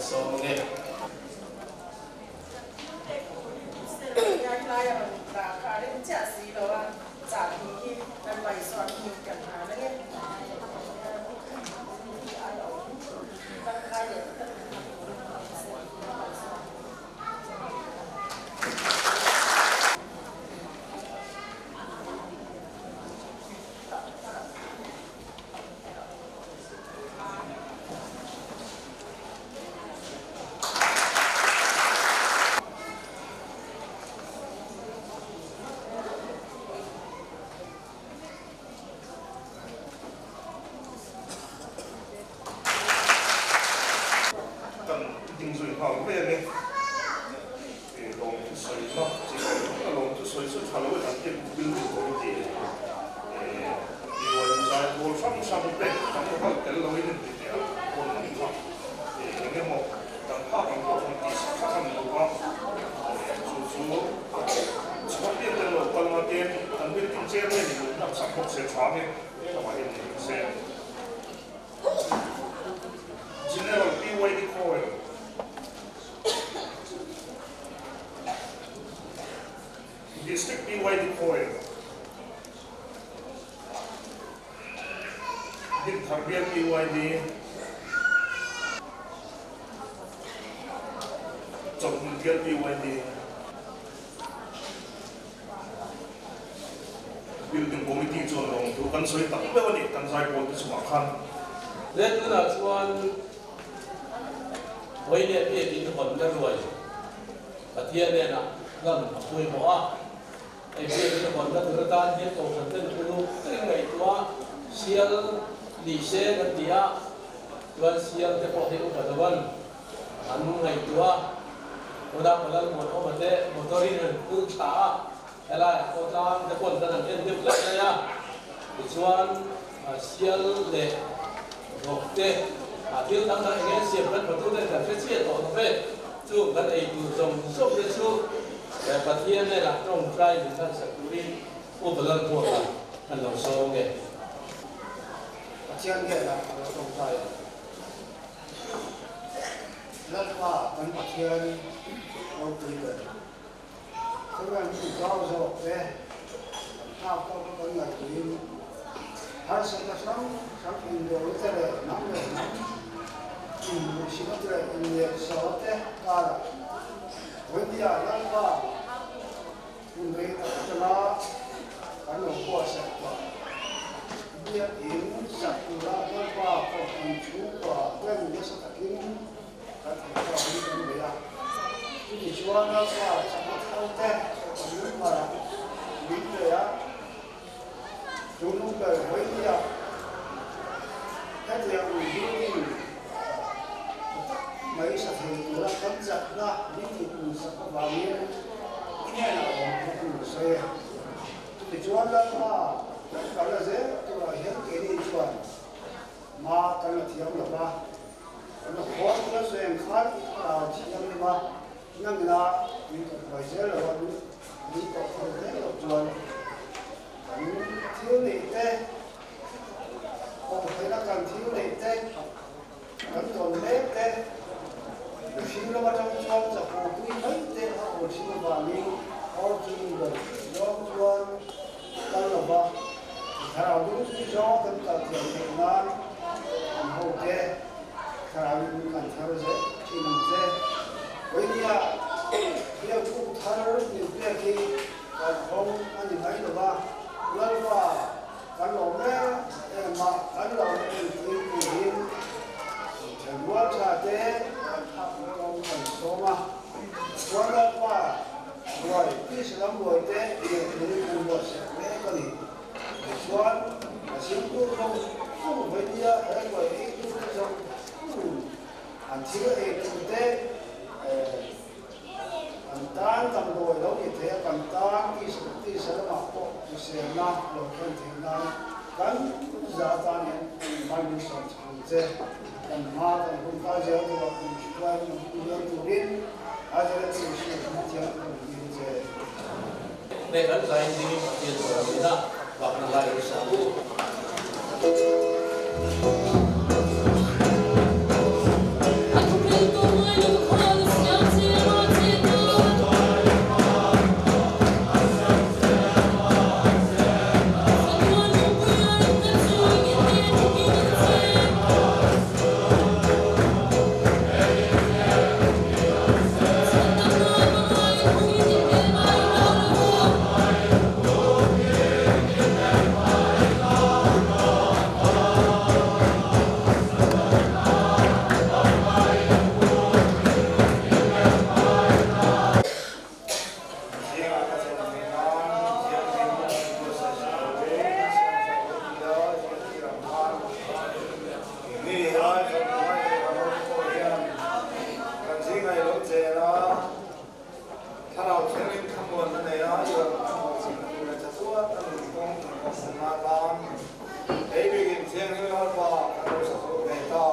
so nghe定水好咩呢？浪水咯，浪出水出出嚟嗰陣啲標準嗰啲嘢，因為就係我分心的，咁我覺得老一點嘅我唔錯，因為我等下咁我從第十看唔到，出邊嘅路關嗰啲，等邊啲車咧，你要十六車廠嘅，同埋啲車，今年我BYD coil。District BYD coil. Din Tarbiyat BYD. Jogmundiyat BYD. Building committee chuan rong tu kan soi tak me wani kan sai pol tu chuma khan. Lên tu là chuan với điện thì đi còn ra rồi và thiên này là gần tuổi bỏ ai biết là còn ra từ ta hiện tổ thần tên tu cái ngày tua siêu đi xe gần địa tuan siêu để bỏ theo cả đời anh ngày tua udah malam một hôm thế motorin cứ xả hay là cô ta cái quần ta làm trên tiếp lại nha chuan siêu để ngọc tê tiêu tăng lại nghe xiêm rất một chút đây là cái chuyện của nó về chú cái này từ dòng sốc đến chú để phát hiện này là trong trai mình ta sẽ cứu đi ô phần lần thuộc là thành lòng sâu nghề chiang nghề là trong trai rất là vẫn phát hiện đâu tùy về thế nên chúng ta rồi về học có vấn đề tùy har sẽ có sống in đồ thế này nắm được nắm một số cái nhiều số thế là vấn đề là qua mình thấy cho nó cái nó qua sẽ qua biết in sạch là nó qua có phần chú qua cái mình sẽ phải in cái cái cái gì vậy thì cho nó qua sẽ có thao thế còn mà biết rồi á chúng nó về với nhau cái điều gì mấy sản phẩm của các giặc ra những cái cùng sản phẩm vào như nghe là một cùng xe thì chuan là mà là dễ tôi là hiện cái đi chuan mà cái là thiam là ba nó khó nó xem khác là chỉ em mà nhưng là những cái bài dễ là những cái không thể là chuan thiếu nệ thế còn thấy là cần thiếu nệ thế cần còn nếp thế xin nó bắt trong trong giặc hồ quý mấy thế họ còn xin nó vào đi họ chỉ được do chuan tăng là ba thà nào đúng cái gió tâm cả tiền Việt Nam hậu thế thà nào cũng cần thà rồi chỉ mình thế với nhà bây giờ cũng thà rồi nhiều cái khi còn không anh nhìn thấy được ba lần qua cái lỗ này mà cái lỗ này thì cũng thành quá cha thế học nó thành số mà quá lần qua rồi khi sẽ làm rồi thế thì cũng có sẽ mấy cái gì xuân là xin tu không với đi ở ngoài tu trong anh thiếu thì thực tế anh tan tầm rồi đâu thì thế anh tan khi sẽ làm học thì sẽ làm được cái gì là cái giá tan này bao nhiêu sản phẩm thế anh mà anh cũng có giờ thì cũng quan tâm tu đến ai giờ thì sẽ làm chuyện như thế để gần đây thì tiền của người ta hoặc là lại satu aku lo che ra thara training khamon ne ya yo ne cha suwa ta ni kong na tam ei bi gin chen ni har ba ka ro sa so ne ta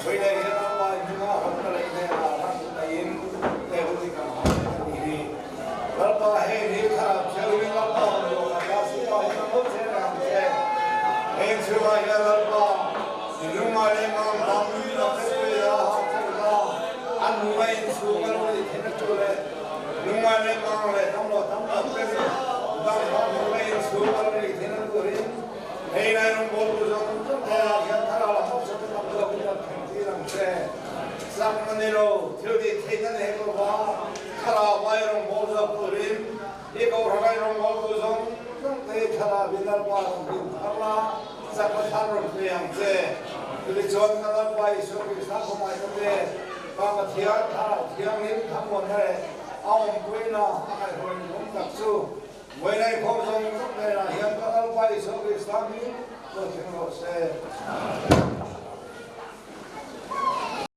oi ne he na ba ni ma hon ta le ne na ra ta yin te hu ni ka ni ra ba he ni thara training ra ba yo ya su ba ni mo che ra che en chu ba ya ra ba ni lu ma le ma ba mi ra pe ya ha cha ra an nu mai su ma lo ni the na chu le Nunga le mang le tam lo pe le dam ba nunga in su ma le the na ko rin ei na rong bol bu jong tam ta ya tha la mo sa ta ko ko ta thi ram che sam na ne ro thil di the na ne ko ba tha la wa rong bol sa ko rin e ko ra ga rong bol bu jong tam te tha la bi na ba bin tha la sa ko tha ro pe yang che le jon na la ba i so ki sa ko mai ko te ba ma thia tha thiang ni tham mon ne ông quên là ai hồi cũng tập su mới đây không dùng lúc này là hiện các ông quay số cái sáng đi tôi请lộ xe